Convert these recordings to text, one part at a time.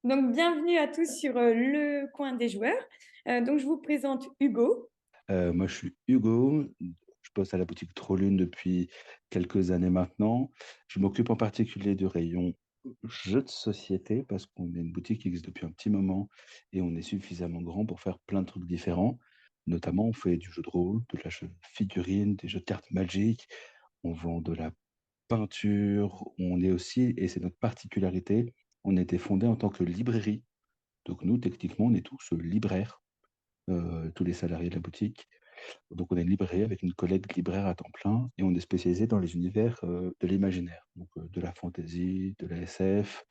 Donc, bienvenue à tous sur le coin des joueurs. Donc, je vous présente Hugo. Moi, je suis Hugo. Je bosse à la boutique Trollune depuis quelques années maintenant. Je m'occupe en particulier du rayon jeux de société parce qu'on est une boutique qui existe depuis un petit moment et on est suffisamment grand pour faire plein de trucs différents. Notamment, on fait du jeu de rôle, de la figurine, des jeux de cartes Magic. On vend de la peinture. On est aussi, et c'est notre particularité, on a été fondé en tant que librairie. Donc nous, techniquement, on est tous libraires, tous les salariés de la boutique. Donc, on a une librairie avec une collègue libraire à temps plein et on est spécialisé dans les univers de l'imaginaire, donc de la fantasy, de la SF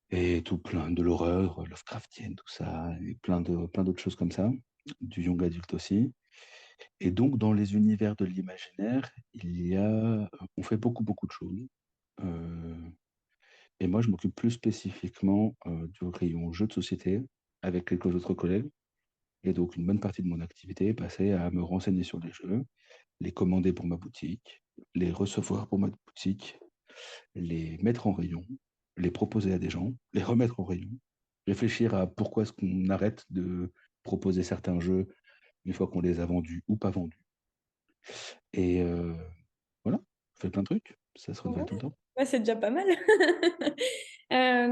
et tout plein de l'horreur, Lovecraftienne, tout ça, et plein d'autres choses comme ça, du young adulte aussi. Et donc, dans les univers de l'imaginaire, on fait beaucoup de choses. Euh, et moi, je m'occupe plus spécifiquement du rayon jeux de société avec quelques autres collègues. Et donc, une bonne partie de mon activité est passée à me renseigner sur les jeux, les commander pour ma boutique, les recevoir pour ma boutique, les mettre en rayon, les proposer à des gens, les remettre en rayon, réfléchir à pourquoi est-ce qu'on arrête de proposer certains jeux une fois qu'on les a vendus ou pas vendus. Et voilà, je fais plein de trucs, ça se Ouais, renouvelle tout le temps. ouais, c'est déjà pas mal.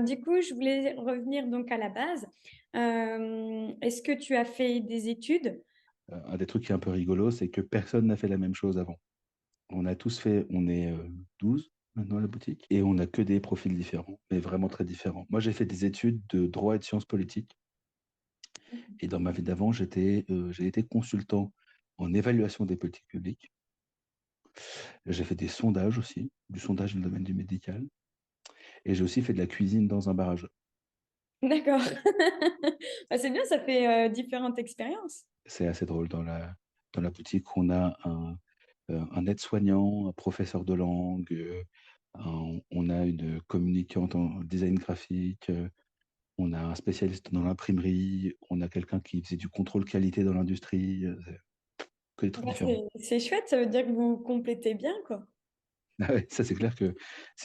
Du coup, je voulais revenir donc à la base. Est-ce que tu as fait des études? Un des trucs qui est un peu rigolo, c'est que personne n'a fait la même chose avant. On a tous fait, on est 12 maintenant à la boutique, et on n'a que des profils différents, mais vraiment très différents. Moi, j'ai fait des études de droit et de sciences politiques. Et dans ma vie d'avant, j'ai été consultant en évaluation des politiques publiques. J'ai fait des sondages aussi, du sondage dans le domaine du médical. Et j'ai aussi fait de la cuisine dans un barrage. D'accord. Bah, c'est bien, ça fait différentes expériences. C'est assez drôle. Dans la boutique, on a un aide-soignant, un professeur de langue, on a une communicante en design graphique, on a un spécialiste dans l'imprimerie, on a quelqu'un qui faisait du contrôle qualité dans l'industrie. C'est que des trucs Bah, différents. c'est chouette, ça veut dire que vous complétez bien, quoi. Ah ouais, ça c'est clair que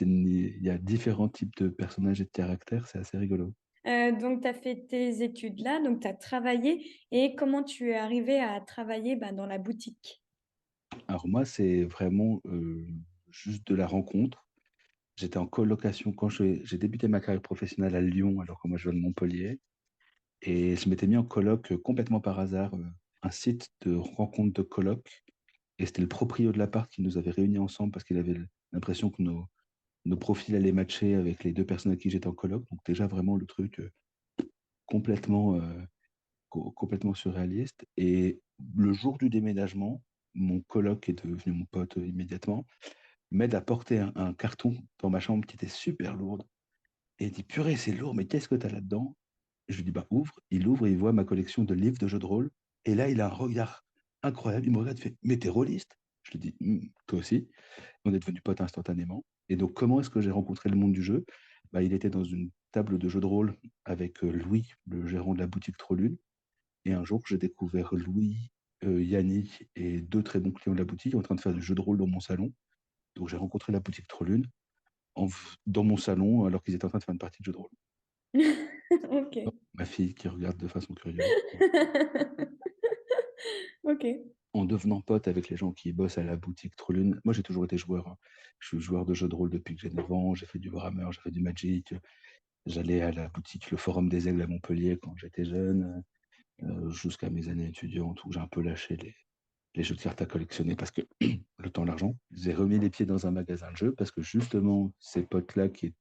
il y a différents types de personnages et de caractères, c'est assez rigolo. Donc, tu as fait tes études là, donc tu as travaillé. Et comment tu es arrivé à travailler bah, dans la boutique? Alors moi, c'est vraiment juste de la rencontre. J'étais en colocation quand j'ai débuté ma carrière professionnelle à Lyon, alors que moi je viens de Montpellier. Et je m'étais mis en coloc complètement par hasard, un site de rencontre de coloc. Et c'était le proprio de l'appart qui nous avait réunis ensemble parce qu'il avait l'impression que nos profils allaient matcher avec les deux personnes avec qui j'étais en coloc. Donc déjà vraiment le truc complètement, complètement surréaliste. Et le jour du déménagement, mon coloc, qui est devenu mon pote immédiatement, m'aide à porter un carton dans ma chambre qui était super lourde. Et il dit, purée, c'est lourd, mais qu'est-ce que tu as là-dedans? Et je lui dis, bah ouvre. Il ouvre et il voit ma collection de livres de jeux de rôle. Et là, il a un regard incroyable. Il me regarde, il fait, mais t'es rôliste? Je lui dis, toi aussi. On est devenus potes instantanément. Et donc, comment est-ce que j'ai rencontré le monde du jeu? Bah, il était dans une table de jeux de rôle avec Louis, le gérant de la boutique Trollune. Et un jour, j'ai découvert Louis, Yannick et deux très bons clients de la boutique en train de faire du jeu de rôle dans mon salon. Donc, j'ai rencontré la boutique Trollune dans mon salon alors qu'ils étaient en train de faire une partie de jeu de rôle. Ok. Ma fille qui regarde de façon curieuse. Ok. En devenant pote avec les gens qui bossent à la boutique Trollune, moi j'ai toujours été joueur, hein. Je suis joueur de jeux de rôle depuis que j'ai 9 ans. J'ai fait du Warhammer, j'ai fait du Magic. J'allais à la boutique Le Forum des Aigles à Montpellier quand j'étais jeune, jusqu'à mes années étudiantes où j'ai un peu lâché les jeux de cartes à collectionner parce que le temps, l'argent. J'ai remis les pieds dans un magasin de jeux parce que justement, ces potes-là qui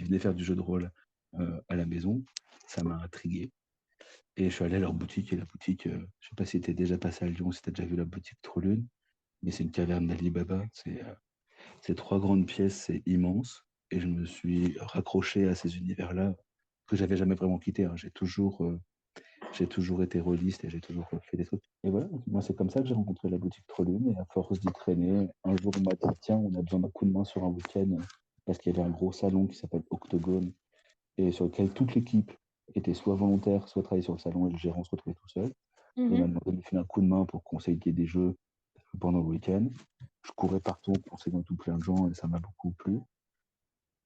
venaient faire du jeu de rôle à la maison, ça m'a intrigué. Et je suis allé à leur boutique et la boutique, je sais pas si tu es déjà passé à Lyon, si tu as déjà vu la boutique Trollune, mais c'est une caverne d'Ali Baba. C'est trois grandes pièces, c'est immense. Et je me suis raccroché à ces univers-là que j'avais jamais vraiment quitté, hein. J'ai toujours été rôliste et j'ai toujours fait des trucs. Et voilà, moi c'est comme ça que j'ai rencontré la boutique Trollune. Et à force d'y traîner, un jour on m'a dit tiens, on a besoin d'un coup de main sur un week-end parce qu'il y avait un gros salon qui s'appelle Octogone et sur lequel toute l'équipe était soit volontaire, soit travaillait sur le salon et le gérant se retrouvait tout seul. Et il m'a Mhm. demandé de lui filer un coup de main pour conseiller des jeux pendant le week-end. Je courais partout, conseillant tout plein de gens et ça m'a beaucoup plu.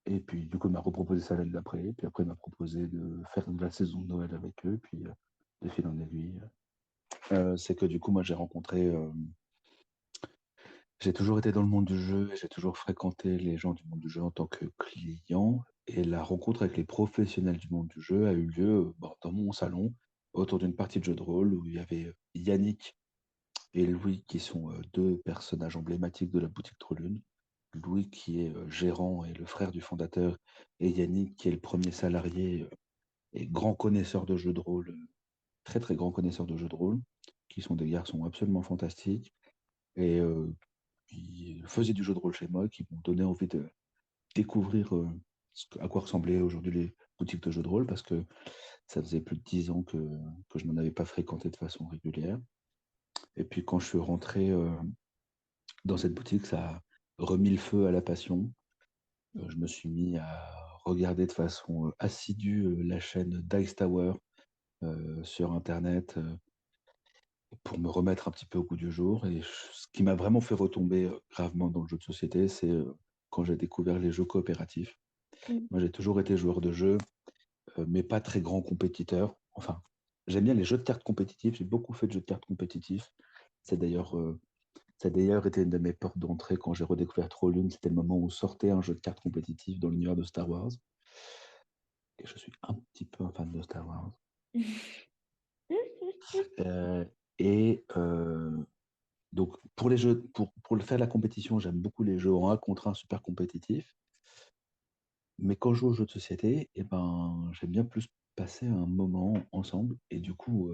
Et puis, du coup, il m'a reproposé ça l'année d'après. Puis après, il m'a proposé de faire de la saison de Noël avec eux. Puis, de fil en aiguille. C'est que du coup, moi, j'ai toujours été dans le monde du jeu et j'ai toujours fréquenté les gens du monde du jeu en tant que client. Et la rencontre avec les professionnels du monde du jeu a eu lieu dans mon salon, autour d'une partie de jeu de rôle où il y avait Yannick et Louis, qui sont deux personnages emblématiques de la boutique Trollune. Louis, qui est gérant et le frère du fondateur, et Yannick, qui est le premier salarié et grand connaisseur de jeux de rôle, très très grand connaisseur de jeux de rôle, qui sont des garçons absolument fantastiques. Et qui faisaient du jeu de rôle chez moi, qui m'ont donné envie de découvrir à quoi ressemblaient aujourd'hui les boutiques de jeux de rôle, parce que ça faisait plus de 10 ans que je n'en avais pas fréquenté de façon régulière. Et puis quand je suis rentré dans cette boutique, ça a remis le feu à la passion. Je me suis mis à regarder de façon assidue la chaîne Dice Tower sur Internet pour me remettre un petit peu au goût du jour. Et ce qui m'a vraiment fait retomber gravement dans le jeu de société, c'est quand j'ai découvert les jeux coopératifs. Mm. Moi, j'ai toujours été joueur de jeux, mais pas très grand compétiteur. Enfin, j'aime bien les jeux de cartes compétitifs. J'ai beaucoup fait de jeux de cartes compétitifs. C'est d'ailleurs, ça a d'ailleurs été une de mes portes d'entrée quand j'ai redécouvert Trollune. C'était le moment où sortait un jeu de cartes compétitif dans l'univers de Star Wars. Et je suis un petit peu un fan de Star Wars. Euh, et donc, pour les jeux, pour le faire la compétition, j'aime beaucoup les jeux en 1 contre 1 super compétitifs. Mais quand je joue aux jeux de société, eh ben, j'aime bien plus passer un moment ensemble. Et du coup,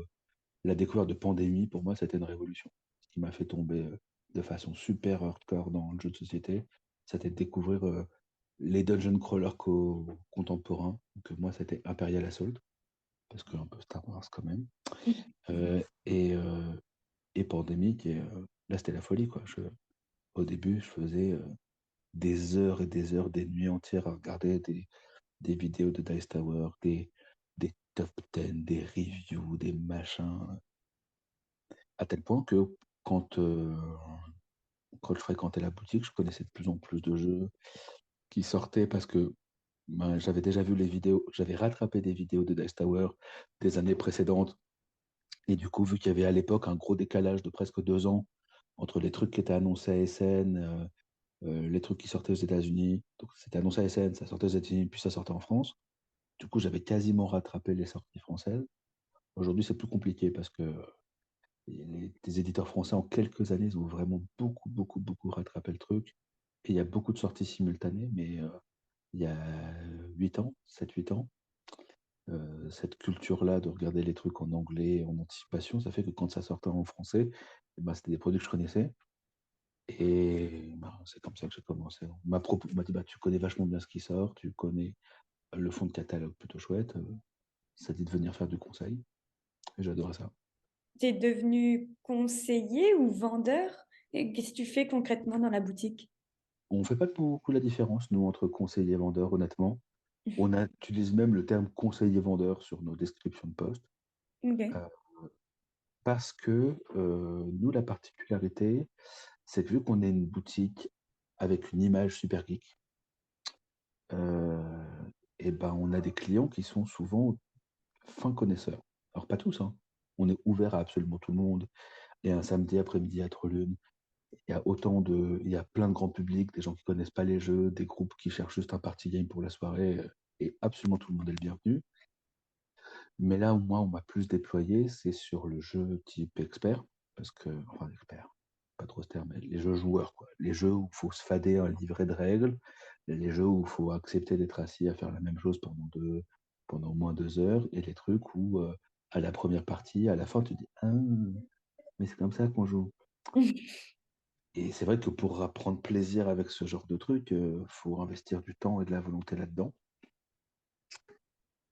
la découverte de Pandémie, pour moi, c'était une révolution. Ce qui m'a fait tomber de façon super hardcore dans le jeu de société, c'était de découvrir les dungeon crawlers contemporains. Donc, moi, c'était Imperial Assault, parce que un peu Star Wars quand même. Euh, et, euh, et Pandémie, là, c'était la folie, quoi. Au début, je faisais des heures et des heures, des nuits entières à regarder des vidéos de Dice Tower, des top 10, des reviews, des machins, à tel point que quand, euh, quand je fréquentais la boutique, je connaissais de plus en plus de jeux qui sortaient parce que ben, j'avais déjà vu les vidéos, j'avais rattrapé des vidéos de Dice Tower des années précédentes. Et du coup, vu qu'il y avait à l'époque un gros décalage de presque 2 ans entre les trucs qui étaient annoncés à SN, les trucs qui sortaient aux États-Unis, donc c'était annoncé à SN, ça sortait aux États-Unis, puis ça sortait en France. Du coup, j'avais quasiment rattrapé les sorties françaises. Aujourd'hui, c'est plus compliqué parce que les éditeurs français, en quelques années, ils ont vraiment beaucoup, beaucoup, beaucoup rattrapé le truc. Et il y a beaucoup de sorties simultanées, mais il y a 8 ans, 7-8 ans, cette culture-là de regarder les trucs en anglais, en anticipation, ça fait que quand ça sortait en français, eh ben, c'était des produits que je connaissais. Et ben, c'est comme ça que j'ai commencé. On m'a dit, bah, tu connais vachement bien ce qui sort, tu connais le fond de catalogue plutôt chouette, ça dit de venir faire du conseil. Et j'adorais ça. Tu es devenu conseiller ou vendeur? Et qu'est-ce que tu fais concrètement dans la boutique? On ne fait pas beaucoup la différence, nous, entre conseiller et vendeur, honnêtement. Utilise même le terme conseiller-vendeur sur nos descriptions de poste, Ok. euh, parce que nous, la particularité, c'est que vu qu'on est une boutique avec une image super geek, euh, et ben, on a des clients qui sont souvent fins connaisseurs. Alors, pas tous, hein. On est ouvert à absolument tout le monde. Et un samedi après-midi à Trollune, il y a plein de grands publics, des gens qui connaissent pas les jeux, des groupes qui cherchent juste un party game pour la soirée, et absolument tout le monde est le bienvenu. Mais là où moi, on m'a plus déployé, c'est sur le jeu type expert, parce que, enfin, expert, pas trop ce terme, mais les jeux joueurs, quoi. Les jeux où il faut se fader un livret de règles, les jeux où il faut accepter d'être assis à faire la même chose pendant au moins 2 heures, et les trucs où, à la première partie, à la fin, tu dis, ah, mais c'est comme ça qu'on joue. Et c'est vrai que pour prendre plaisir avec ce genre de truc, faut investir du temps et de la volonté là-dedans.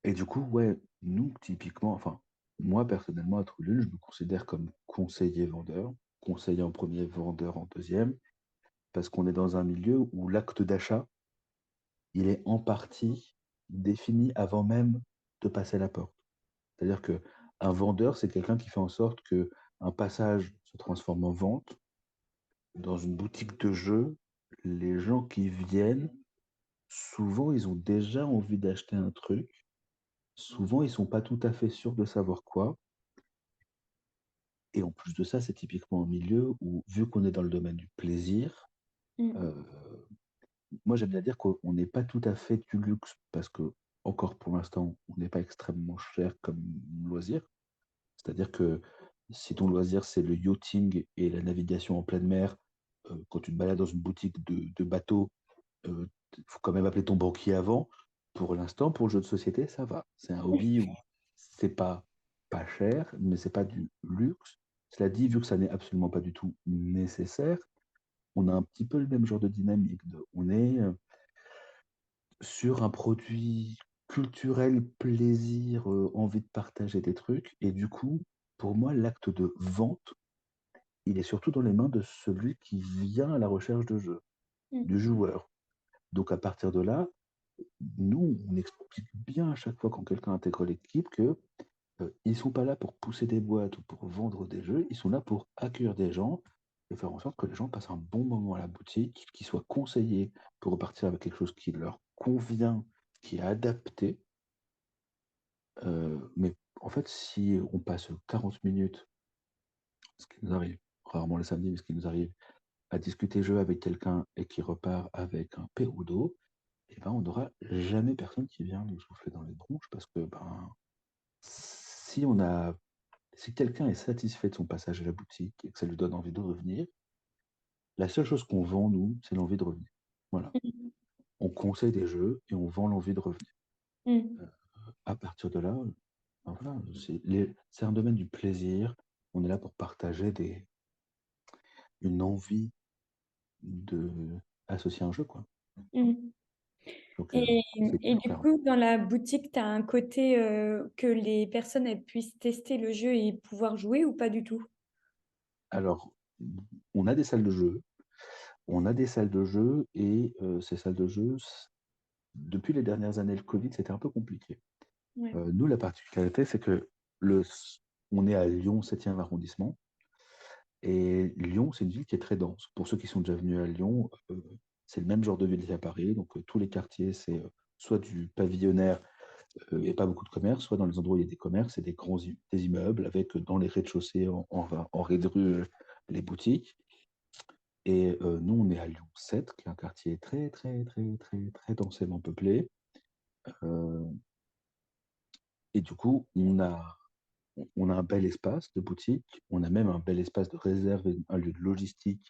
Et du coup, ouais, nous, typiquement, enfin, moi, personnellement, à Troulul, je me considère comme conseiller vendeur, conseiller en premier, vendeur en deuxième, parce qu'on est dans un milieu où l'acte d'achat, il est en partie défini avant même de passer la porte. C'est-à-dire que un vendeur, c'est quelqu'un qui fait en sorte que un passage se transforme en vente. Dans une boutique de jeux, les gens qui viennent souvent, ils ont déjà envie d'acheter un truc. Souvent, ils sont pas tout à fait sûrs de savoir quoi. Et en plus de ça, c'est typiquement un milieu où, vu qu'on est dans le domaine du plaisir, Mm. euh, moi, j'aime bien dire qu'on n'est pas tout à fait du luxe parce que, encore pour l'instant, on n'est pas extrêmement cher comme loisir. C'est-à-dire que si ton loisir, c'est le yachting et la navigation en pleine mer, quand tu te balades dans une boutique de bateau, il faut quand même appeler ton banquier avant. Pour l'instant, pour le jeu de société, ça va. C'est un hobby où c'est pas cher, mais c'est pas du luxe. Cela dit, vu que ça n'est absolument pas du tout nécessaire, on a un petit peu le même genre de dynamique. On est sur un produit culturel, plaisir, envie de partager des trucs. Et du coup, pour moi, l'acte de vente, il est surtout dans les mains de celui qui vient à la recherche de jeu, du Mm. joueur. Donc à partir de là, nous, on explique bien à chaque fois quand quelqu'un intègre l'équipe que ils sont pas là pour pousser des boîtes ou pour vendre des jeux, ils sont là pour accueillir des gens et faire en sorte que les gens passent un bon moment à la boutique, qu'ils soient conseillés pour repartir avec quelque chose qui leur convient, qui est adapté. Mais en fait, si on passe 40 minutes, ce qui nous arrive rarement le samedi, mais ce qui nous arrive à discuter jeu avec quelqu'un et qui repart avec un pérou d'eau, et ben, on n'aura jamais personne qui vient nous souffler dans les bronches parce que ben, si on a si quelqu'un est satisfait de son passage à la boutique et que ça lui donne envie de revenir, la seule chose qu'on vend, nous, c'est l'envie de revenir. Voilà. Mm. On conseille des jeux et on vend l'envie de revenir. Mm. Euh, à partir de là, ben voilà, c'est un domaine du plaisir. On est là pour partager une envie de associer un jeu, quoi. Mm. Donc, Et, c'est et hyper du clair. coup, dans la boutique, tu as un côté que les personnes elles puissent tester le jeu et pouvoir jouer ou pas du tout? Alors, on a des salles de jeu. On a des salles de jeu et ces salles de jeu, depuis les dernières années, le Covid, c'était un peu compliqué. Ouais. Nous, la particularité, c'est que le, on est à Lyon, 7e arrondissement. Et Lyon, c'est une ville qui est très dense. Pour ceux qui sont déjà venus à Lyon, c'est le même genre de ville qu'à Paris. Donc, tous les quartiers, c'est soit du pavillonnaire et pas beaucoup de commerces, soit dans les endroits où il y a des commerces et des des immeubles avec dans les rez-de-chaussée, en rez de rue, les boutiques. Et nous, on est à Lyon 7, qui est un quartier très, très, très, très, très densément peuplé. Euh, et du coup, on a un bel espace de boutique, on a même un bel espace de réserve, et un lieu de logistique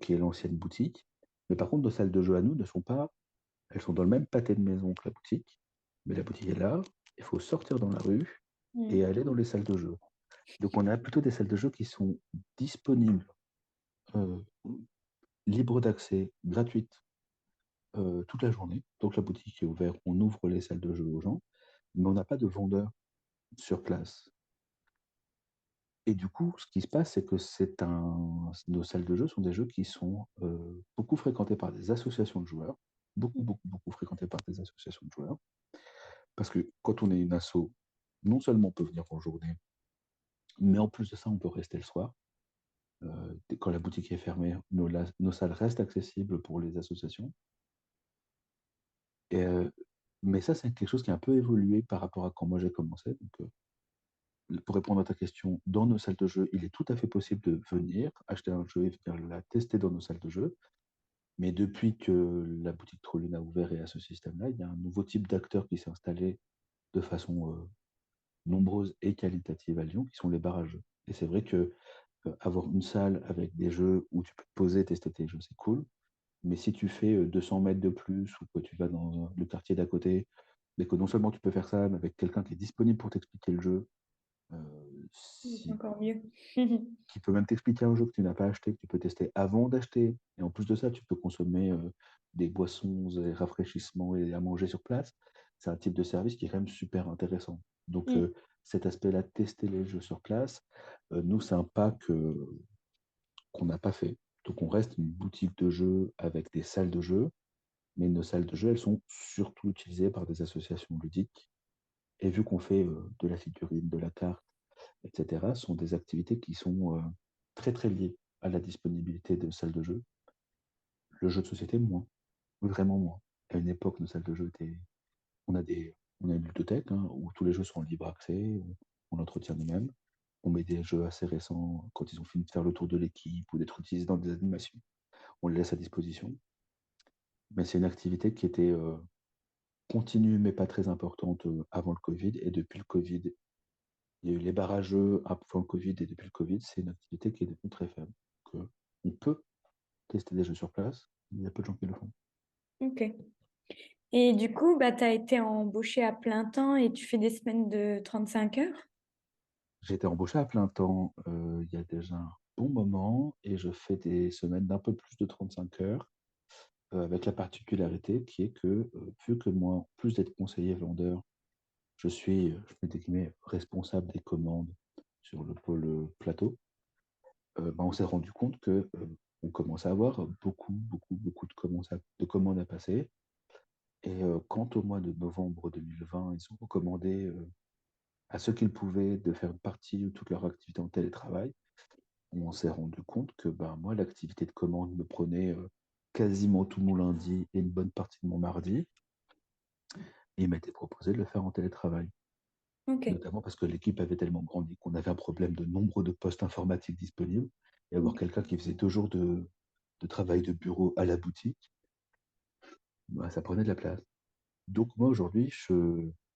qui est l'ancienne boutique. Mais par contre, nos salles de jeu à nous ne sont pas, elles sont dans le même pâté de maison que la boutique, mais la boutique est là, il faut sortir dans la rue et Mm. aller dans les salles de jeu. Donc on a plutôt des salles de jeu qui sont disponibles, euh, libres d'accès, gratuites, toute la journée. Donc la boutique est ouverte, on ouvre les salles de jeu aux gens, mais on n'a pas de vendeurs sur place. Et du coup, ce qui se passe, c'est que nos salles de jeu sont des jeux qui sont beaucoup fréquentés par des associations de joueurs, beaucoup, Mm. beaucoup, beaucoup fréquentés par des associations de joueurs, parce que quand on est une asso, non seulement on peut venir en journée, mais en plus de ça, on peut rester le soir. Quand la boutique est fermée, nos salles restent accessibles pour les associations. Et, mais ça, c'est quelque chose qui a un peu évolué par rapport à quand moi j'ai commencé. Donc, pour répondre à ta question, dans nos salles de jeu, il est tout à fait possible de venir acheter un jeu et venir la tester dans nos salles de jeu. Mais depuis que la boutique Trollune a ouvert et à ce système-là, il y a un nouveau type d'acteur qui s'est installé de façon nombreuse et qualitative à Lyon, qui sont les bars à jeux. Et c'est vrai que avoir une salle avec des jeux où tu peux te poser, tester tes jeux, c'est cool. Mais si tu fais 200 mètres de plus ou que tu vas dans le quartier d'à côté, mais que non seulement tu peux faire ça, mais avec quelqu'un qui est disponible pour t'expliquer le jeu, C'est si encore mieux. qui peut même t'expliquer un jeu que tu n'as pas acheté, que tu peux tester avant d'acheter. Et en plus de ça, tu peux consommer des boissons et rafraîchissements et à manger sur place. C'est un type de service qui est quand même super intéressant. Donc, Mm. cet aspect-là, tester les jeux sur place, nous, c'est un pas qu'on n'a pas fait. Donc, on reste une boutique de jeux avec des salles de jeux, mais nos salles de jeux, elles sont surtout utilisées par des associations ludiques. Et vu qu'on fait de la figurine, de la carte, etc., sont des activités qui sont très très liées à la disponibilité de salles de jeu. Le jeu de société, moins, vraiment moins. À une époque, nos salles de jeu étaient. On a une ludothèque hein, où tous les jeux sont en libre accès, on l'entretient nous-mêmes. On met des jeux assez récents quand ils ont fini de faire le tour de l'équipe ou d'être utilisés dans des animations. On les laisse à disposition. Mais c'est une activité qui était continue mais pas très importante avant le Covid. Et depuis le Covid, il y a eu les barrageux avant le Covid et depuis le Covid, c'est une activité qui est devenue très faible. Donc, on peut tester des jeux sur place, mais il y a peu de gens qui le font. Ok. Et du coup, bah, tu as été embauché à plein temps et tu fais des semaines de 35 heures? J'ai été embauché à plein temps il y a déjà un bon moment et je fais des semaines d'un peu plus de 35 heures avec la particularité qui est que vu que moi, en plus d'être conseiller vendeur, je suis, je mets des guillemets, responsable des commandes sur le pôle plateau, bah, on s'est rendu compte que on commençait à avoir beaucoup de commandes à passer. Et quand au mois de novembre 2020, ils ont recommandé à ceux qui le pouvaient de faire une partie ou toute leur activité en télétravail, on s'est rendu compte que ben, moi, l'activité de commande me prenait quasiment tout mon lundi et une bonne partie de mon mardi. Et il m'a été proposé de le faire en télétravail, Ok. notamment parce que l'équipe avait tellement grandi qu'on avait un problème de nombre de postes informatiques disponibles. Et avoir quelqu'un qui faisait 2 jours de travail de bureau à la boutique, bah, ça prenait de la place. Donc moi aujourd'hui,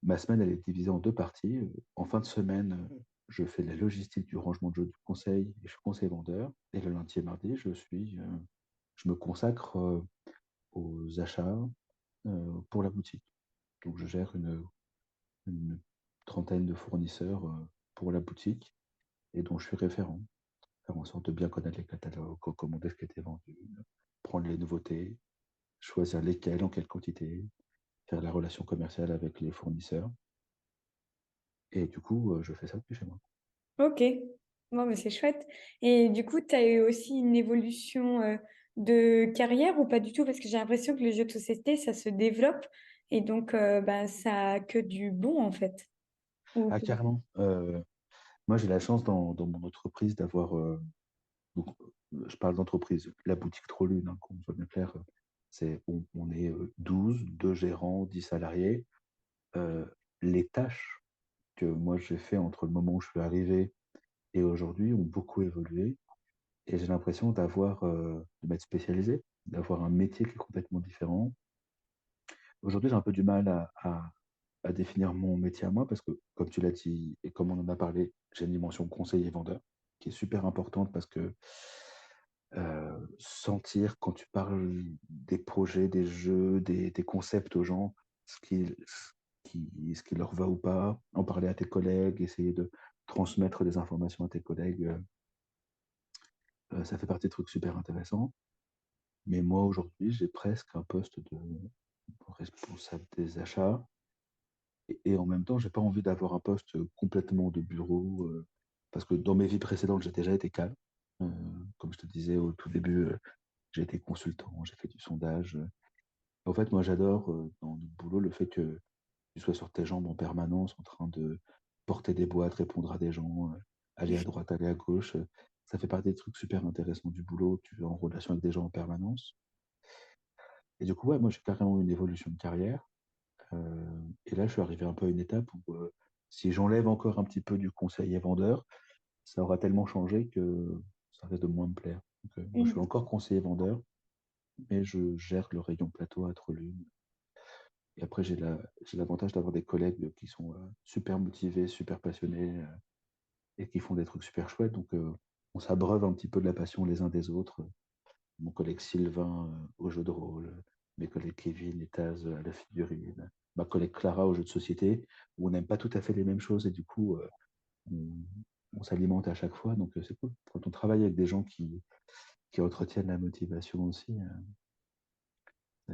ma semaine elle est divisée en deux parties. En fin de semaine, je fais la logistique du rangement de jeu du conseil et je suis conseiller vendeur. Et le lundi et mardi, je me consacre aux achats pour la boutique. Donc je gère une trentaine de fournisseurs pour la boutique et dont je suis référent. Faire en sorte de bien connaître les catalogues, commander ce qui était vendu, prendre les nouveautés, choisir lesquels, en quelle quantité, faire la relation commerciale avec les fournisseurs. Et du coup, je fais ça depuis chez moi. Ok. Bon, mais c'est chouette. Et du coup, tu as eu aussi une évolution de carrière ou pas du tout? Parce que j'ai l'impression que le jeu de société, ça se développe et donc bah, ça a que du bon en fait. Ou... Ah, carrément. Moi, j'ai la chance dans mon entreprise d'avoir. Donc, je parle d'entreprise, la boutique Trolune, hein, qu'on soit bien clair. On est 12, 2 gérants, 10 salariés. Euh, les tâches que moi j'ai fait entre le moment où je suis arrivé et aujourd'hui ont beaucoup évolué. Et j'ai l'impression de m'être spécialisé, d'avoir un métier qui est complètement différent. Aujourd'hui, j'ai un peu du mal à définir mon métier à moi parce que, comme tu l'as dit et comme on en a parlé, j'ai une dimension conseiller vendeur qui est super importante parce que sentir quand tu parles des projets, des jeux, des concepts aux gens, ce qui leur va ou pas, en parler à tes collègues, essayer de transmettre des informations à tes collègues, ça fait partie de trucs super intéressants. Mais moi, aujourd'hui, j'ai presque un poste de responsable des achats. Et en même temps, j'ai pas envie d'avoir un poste complètement de bureau, parce que dans mes vies précédentes, j'ai déjà été cadre. Euh, Comme je te disais au tout début, j'ai été consultant, j'ai fait du sondage. En fait, moi, j'adore dans notre boulot le fait que tu sois sur tes jambes en permanence, en train de porter des boîtes, répondre à des gens, aller à droite, aller à gauche. Ça fait partie des trucs super intéressants du boulot. Tu es en relation avec des gens en permanence. Et du coup, ouais, moi, j'ai carrément eu une évolution de carrière. Et là, je suis arrivé un peu à une étape où si j'enlève encore un petit peu du conseiller vendeur, ça aura tellement changé que ça risque de moins me plaire. Donc, moi, je suis Mm. encore conseiller vendeur, mais je gère le rayon plateau à Trelune. Et après, j'ai l'avantage d'avoir des collègues qui sont super motivés, super passionnés et qui font des trucs super chouettes. Donc, on s'abreuve un petit peu de la passion les uns des autres. Mon collègue Sylvain au jeu de rôle, mes collègues Kevin et Taz à la figurine, ma collègue Clara au jeu de société, où on n'aime pas tout à fait les mêmes choses et du coup, on, on s'alimente à chaque fois. Donc, c'est cool. Quand on travaille avec des gens qui entretiennent la motivation aussi,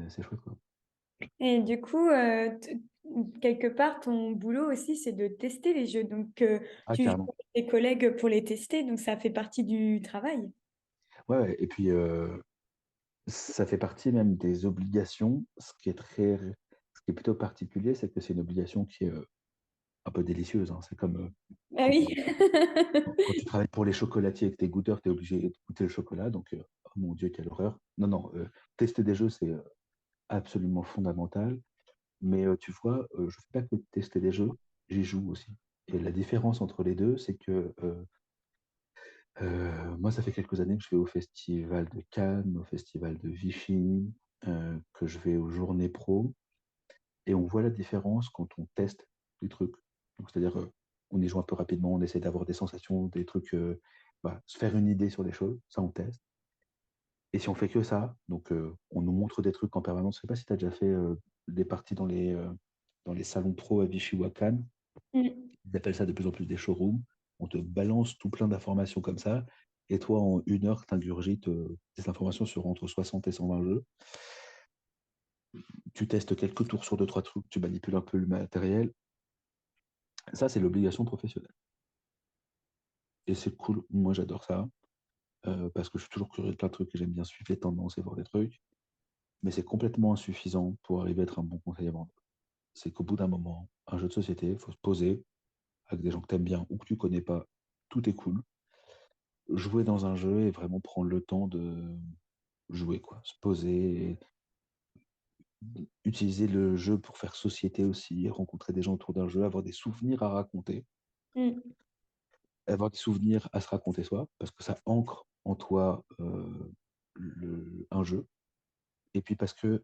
c'est chouette, quoi. Et du coup, quelque part, ton boulot aussi, c'est de tester les jeux. Donc, Ah, tu joues carrément. avec tes collègues pour les tester, donc ça fait partie du travail. Ouais, ouais. Et puis, ça fait partie même des obligations. Ce qui est plutôt particulier, c'est que c'est une obligation qui est un peu délicieuse, hein. C'est comme Ah quand, oui. quand tu travailles pour les chocolatiers avec tes goûteurs, tu es obligé de goûter le chocolat. Donc, oh mon Dieu, quelle horreur. Non, non, tester des jeux, absolument fondamentale. Mais tu vois, je fais pas que tester des jeux, j'y joue aussi. Et la différence entre les deux, c'est que moi, ça fait quelques années que je vais au festival de Cannes, au festival de Vichy, que je vais aux journées pro, et on voit la différence quand on teste des trucs. Donc, c'est-à-dire, on y joue un peu rapidement, on essaie d'avoir des sensations, des trucs, bah, se faire une idée sur les choses, ça on teste. Et si on fait que ça, donc on nous montre des trucs en permanence. Je sais pas si tu as déjà fait des parties dans les salons pro à Vichy ou à Cannes. Mm. Ils appellent ça de plus en plus des showrooms. On te balance tout plein d'informations comme ça. Et toi, en 1 heure, tu ingurgites des informations sur entre 60 et 120 jeux. Tu testes quelques tours sur deux, trois trucs, tu manipules un peu le matériel. Ça, c'est l'obligation professionnelle. Et c'est cool. Moi, j'adore ça. Parce que je suis toujours curieux de plein de trucs et j'aime bien suivre les tendances et voir des trucs. Mais c'est complètement insuffisant pour arriver à être un bon conseiller vendeur. C'est qu'au bout d'un moment, un jeu de société, il faut se poser avec des gens que tu aimes bien ou que tu connais pas. Tout est cool. Jouer dans un jeu et vraiment prendre le temps de jouer, quoi. Se poser, utiliser le jeu pour faire société aussi, rencontrer des gens autour d'un jeu, avoir des souvenirs à raconter, Mm. avoir des souvenirs à se raconter soi, parce que ça ancre en toi un jeu. Et puis parce que,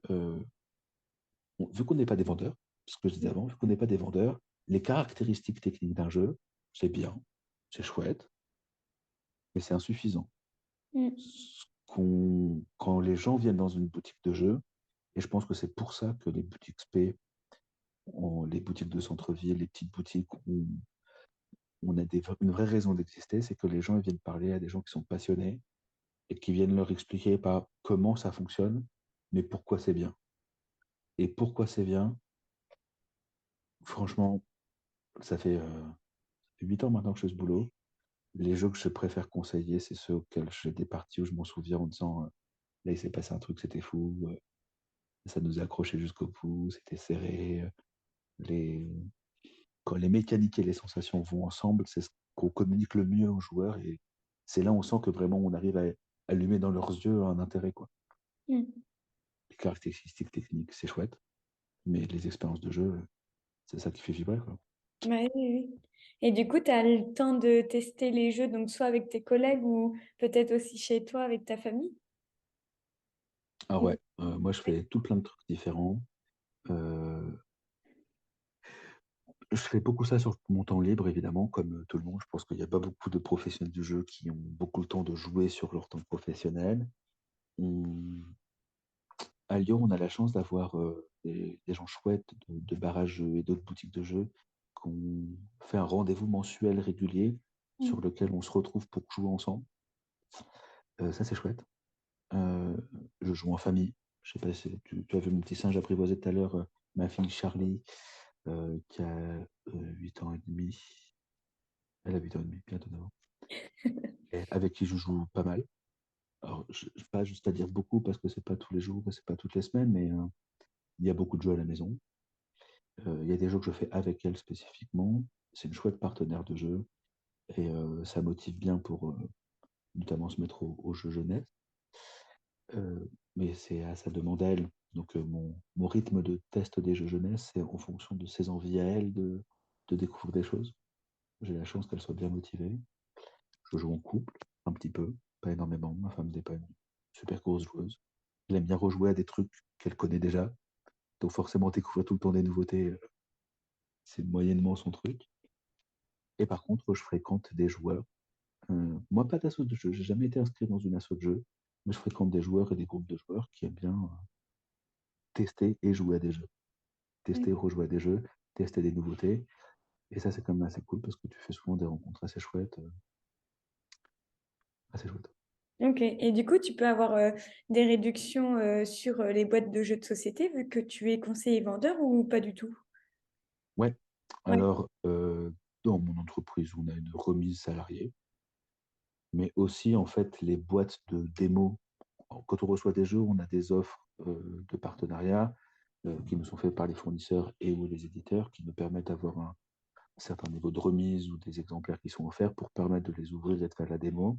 vu qu'on n'est pas des vendeurs, ce que je disais avant, vu qu'on n'est pas des vendeurs, les caractéristiques techniques d'un jeu, c'est bien, c'est chouette, mais c'est insuffisant. Mm. Quand les gens viennent dans une boutique de jeux, et je pense que c'est pour ça que les boutiques spé, les boutiques de centre-ville, les petites boutiques où on a une vraie raison d'exister, c'est que les gens ils viennent parler à des gens qui sont passionnés et qui viennent leur expliquer pas comment ça fonctionne, mais pourquoi c'est bien. Et pourquoi c'est bien, franchement, ça fait 8 ans maintenant que je fais ce boulot. Les jeux que je préfère conseiller, c'est ceux auxquels j'ai des parties où je m'en souviens en disant là, il s'est passé un truc, c'était fou, ça nous a accroché jusqu'au bout, c'était serré. Les... Quand les mécaniques et les sensations vont ensemble, c'est ce qu'on communique le mieux aux joueurs et c'est là où on sent que vraiment on arrive à allumer dans leurs yeux un intérêt, quoi. Mm. Les caractéristiques techniques, c'est chouette, mais les expériences de jeu, c'est ça qui fait vibrer, quoi. Ouais, oui, oui. Et du coup, tu as le temps de tester les jeux, donc soit avec tes collègues ou peut-être aussi chez toi avec ta famille? Ah ouais, moi je fais tout plein de trucs différents. Euh, je fais beaucoup ça sur mon temps libre, évidemment, comme tout le monde. Je pense qu'il n'y a pas beaucoup de professionnels du jeu qui ont beaucoup le temps de jouer sur leur temps professionnel. On- À Lyon, on a la chance d'avoir des gens chouettes de barrages et d'autres boutiques de jeux qu'on fait un rendez-vous mensuel régulier sur Mm. lequel on se retrouve pour jouer ensemble. Ça, c'est chouette. Euh, je joue en famille. Je sais pas si tu as vu mon petit singe apprivoisé tout à l'heure, ma fille Charlie, qui a 8 ans et demi. Elle a 8 ans et demi, bientôt 9 ans. Et avec qui je joue pas mal. Alors, je pas juste à dire beaucoup parce que c'est pas tous les jours, c'est pas toutes les semaines, mais il y a beaucoup de jeux à la maison. Il y a des jeux que je fais avec elle spécifiquement. C'est une chouette partenaire de jeu et ça motive bien pour notamment se mettre au jeu jeunesse. Mais c'est à sa demande à elle. Donc mon rythme de test des jeux jeunesse, c'est en fonction de ses envies à elle de découvrir des choses. J'ai la chance qu'elle soit bien motivée. Je joue en couple, un petit peu, pas énormément. Ma femme n'est pas une super grosse joueuse. Elle aime bien rejouer à des trucs qu'elle connaît déjà. Donc forcément, découvrir tout le temps des nouveautés, c'est moyennement son truc. Et par contre, je fréquente des joueurs. Moi, pas d'assaut de jeu. J'ai jamais été inscrit dans une asso de jeu. Mais je fréquente des joueurs et des groupes de joueurs qui aiment bien tester et jouer à des jeux. Mm. Tester, rejouer à des jeux, tester des nouveautés. Et ça, c'est quand même assez cool parce que tu fais souvent des rencontres assez chouettes. Assez chouettes. Ok. Et du coup, tu peux avoir des réductions sur les boîtes de jeux de société vu que tu es conseiller vendeur ou pas du tout? Ouais. Ouais. Alors, dans mon entreprise, on a une remise salariée, mais aussi, en fait, les boîtes de démo. Quand on reçoit des jeux, on a des offres de partenariat qui nous sont faites par les fournisseurs et ou les éditeurs qui nous permettent d'avoir un certain niveau de remise ou des exemplaires qui sont offerts pour permettre de les ouvrir et de faire la démo.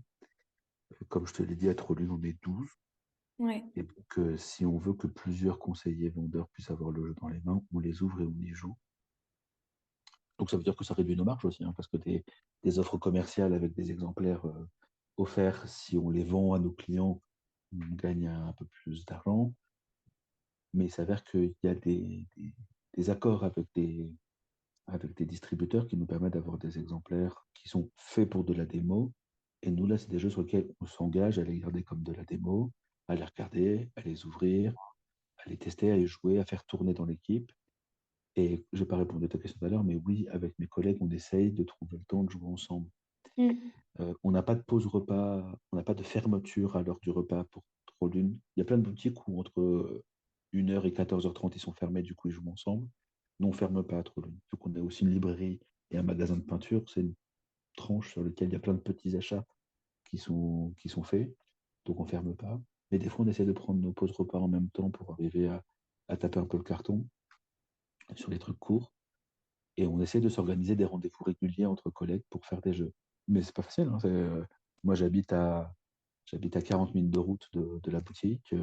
Comme je te l'ai dit, à Trollune, on est 12. Ouais. Et donc, si on veut que plusieurs conseillers vendeurs puissent avoir le jeu dans les mains, on les ouvre et on y joue. Donc ça veut dire que ça réduit nos marges aussi, hein, parce que des offres commerciales avec des exemplaires offerts, si on les vend à nos clients, on gagne un peu plus d'argent. Mais il s'avère qu'il y a des accords avec des distributeurs qui nous permettent d'avoir des exemplaires qui sont faits pour de la démo. Et nous, là, c'est des jeux sur lesquels on s'engage à les garder comme de la démo, à les regarder, à les ouvrir, à les tester, à les jouer, à faire tourner dans l'équipe. Et je n'ai pas répondu à ta question tout à l'heure, mais oui, avec mes collègues, on essaye de trouver le temps de jouer ensemble. Mm. On n'a pas de pause repas, on n'a pas de fermeture à l'heure du repas pour trop l'une. Il y a plein de boutiques où entre 1h et 14h30, ils sont fermés, du coup, ils jouent ensemble. Nous, on ne ferme pas à trop l'une. Vu qu'on a aussi une librairie et un magasin de peinture, c'est une tranche sur laquelle il y a plein de petits achats qui sont faits. Donc, on ne ferme pas. Mais des fois, on essaie de prendre nos pauses repas en même temps pour arriver à taper un peu le carton sur les trucs courts. Et on essaie de s'organiser des rendez-vous réguliers entre collègues pour faire des jeux. Mais c'est pas facile, hein, moi, j'habite à 40 minutes de route de la boutique.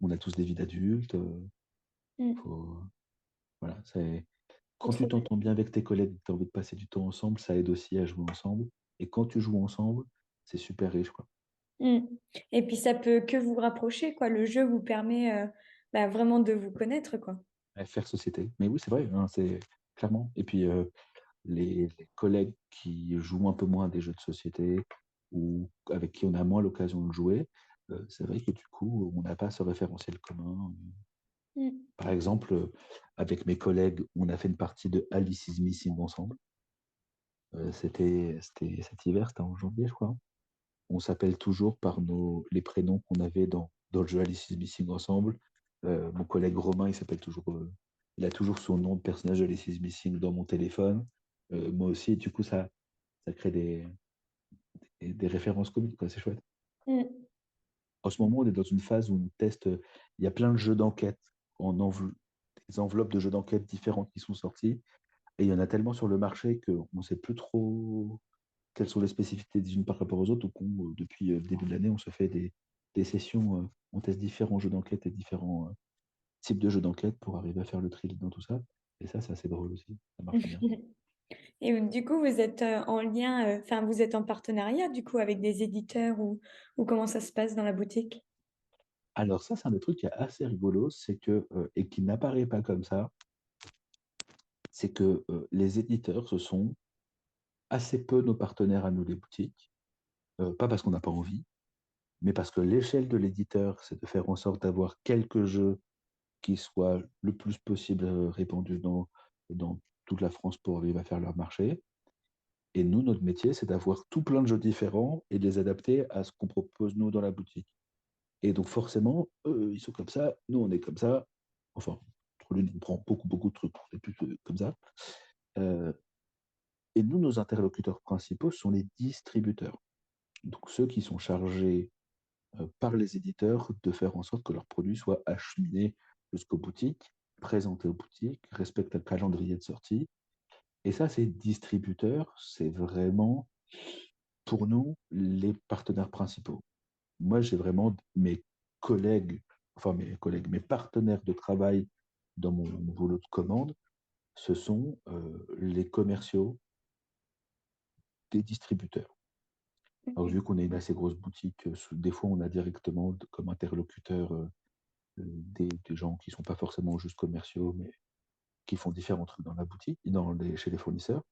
On a tous des vies d'adultes. Mm. Faut, voilà, c'est, C'est quand tu trop bien. t'entends bien avec tes collègues, tu as envie de passer du temps ensemble, ça aide aussi à jouer ensemble. Et quand tu joues ensemble, c'est super riche, quoi. Mm. Et puis ça peut que vous rapprocher, quoi. Le jeu vous permet bah, vraiment de vous connaître, quoi. À faire société. Mais oui, c'est vrai, hein, c'est clairement. Et puis, les collègues qui jouent un peu moins à des jeux de société ou avec qui on a moins l'occasion de jouer, c'est vrai que du coup, on n'a pas ce référentiel commun. Mm. Par exemple, avec mes collègues, on a fait une partie de Alice is Missing ensemble. C'était cet hiver, c'était en janvier, je crois. On s'appelle toujours par les prénoms qu'on avait dans le jeu Alice is Missing ensemble. Mon collègue Romain, il a toujours son nom de personnage de Alice is Missing dans mon téléphone. Moi aussi, du coup, ça crée des références communes, quoi. C'est chouette. Mm. En ce moment, on est dans une phase où on teste. Il y a plein de jeux d'enquête, des enveloppes de jeux d'enquête différentes qui sont sorties. Et il y en a tellement sur le marché qu'on ne sait plus trop quelles sont les spécificités des unes par rapport aux autres. Donc, depuis le début de l'année, on se fait des sessions, on teste différents jeux d'enquête et différents types de jeux d'enquête pour arriver à faire le tri dans tout ça. Et ça, c'est assez drôle aussi. Ça marche bien. Et du coup, vous êtes en lien, enfin, vous êtes en partenariat, du coup, avec des éditeurs ou comment ça se passe dans la boutique? Alors, ça, c'est un des trucs qui est assez rigolo, c'est que, et qui n'apparaît pas comme ça, c'est que les éditeurs, ce sont assez peu nos partenaires à nous, les boutiques. Pas parce qu'on n'a pas envie, mais parce que l'échelle de l'éditeur, c'est de faire en sorte d'avoir quelques jeux qui soient le plus possible répandus dans toute la France pour arriver à faire leur marché. Et nous, notre métier, c'est d'avoir tout plein de jeux différents et de les adapter à ce qu'on propose nous dans la boutique. Et donc forcément, eux, ils sont comme ça, nous, on est comme ça. Enfin, on prend beaucoup, beaucoup de trucs, on est plus comme ça. Euh, et nous, nos interlocuteurs principaux sont les distributeurs. Donc ceux qui sont chargés par les éditeurs de faire en sorte que leurs produits soient acheminés jusqu'aux boutiques, présentés aux boutiques, respectent un calendrier de sortie. Et ça, ces distributeurs, c'est vraiment pour nous les partenaires principaux. Moi, j'ai vraiment mes partenaires de travail dans mon boulot de commande, ce sont les commerciaux des distributeurs. Alors, Ok. vu qu'on est une assez grosse boutique, des fois, on a directement comme interlocuteur des gens qui ne sont pas forcément juste commerciaux, mais qui font différents trucs dans la boutique, chez les fournisseurs.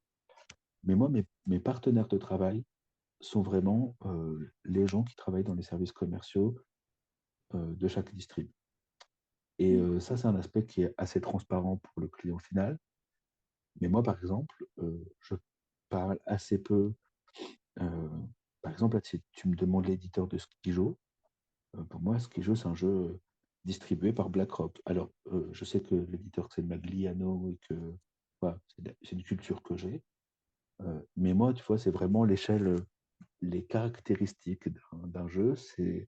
Mais moi, mes partenaires de travail sont vraiment les gens qui travaillent dans les services commerciaux de chaque distrib. Et ça, c'est un aspect qui est assez transparent pour le client final. Mais moi, par exemple, je parle assez peu. euh, Par exemple, là, si tu me demandes l'éditeur de Skijo, pour moi, Skijo, c'est un jeu distribué par BlackRock. Alors, je sais que l'éditeur, c'est Magliano et que voilà, c'est une culture que j'ai. Mais moi, tu vois, c'est vraiment l'échelle, les caractéristiques d'un jeu. C'est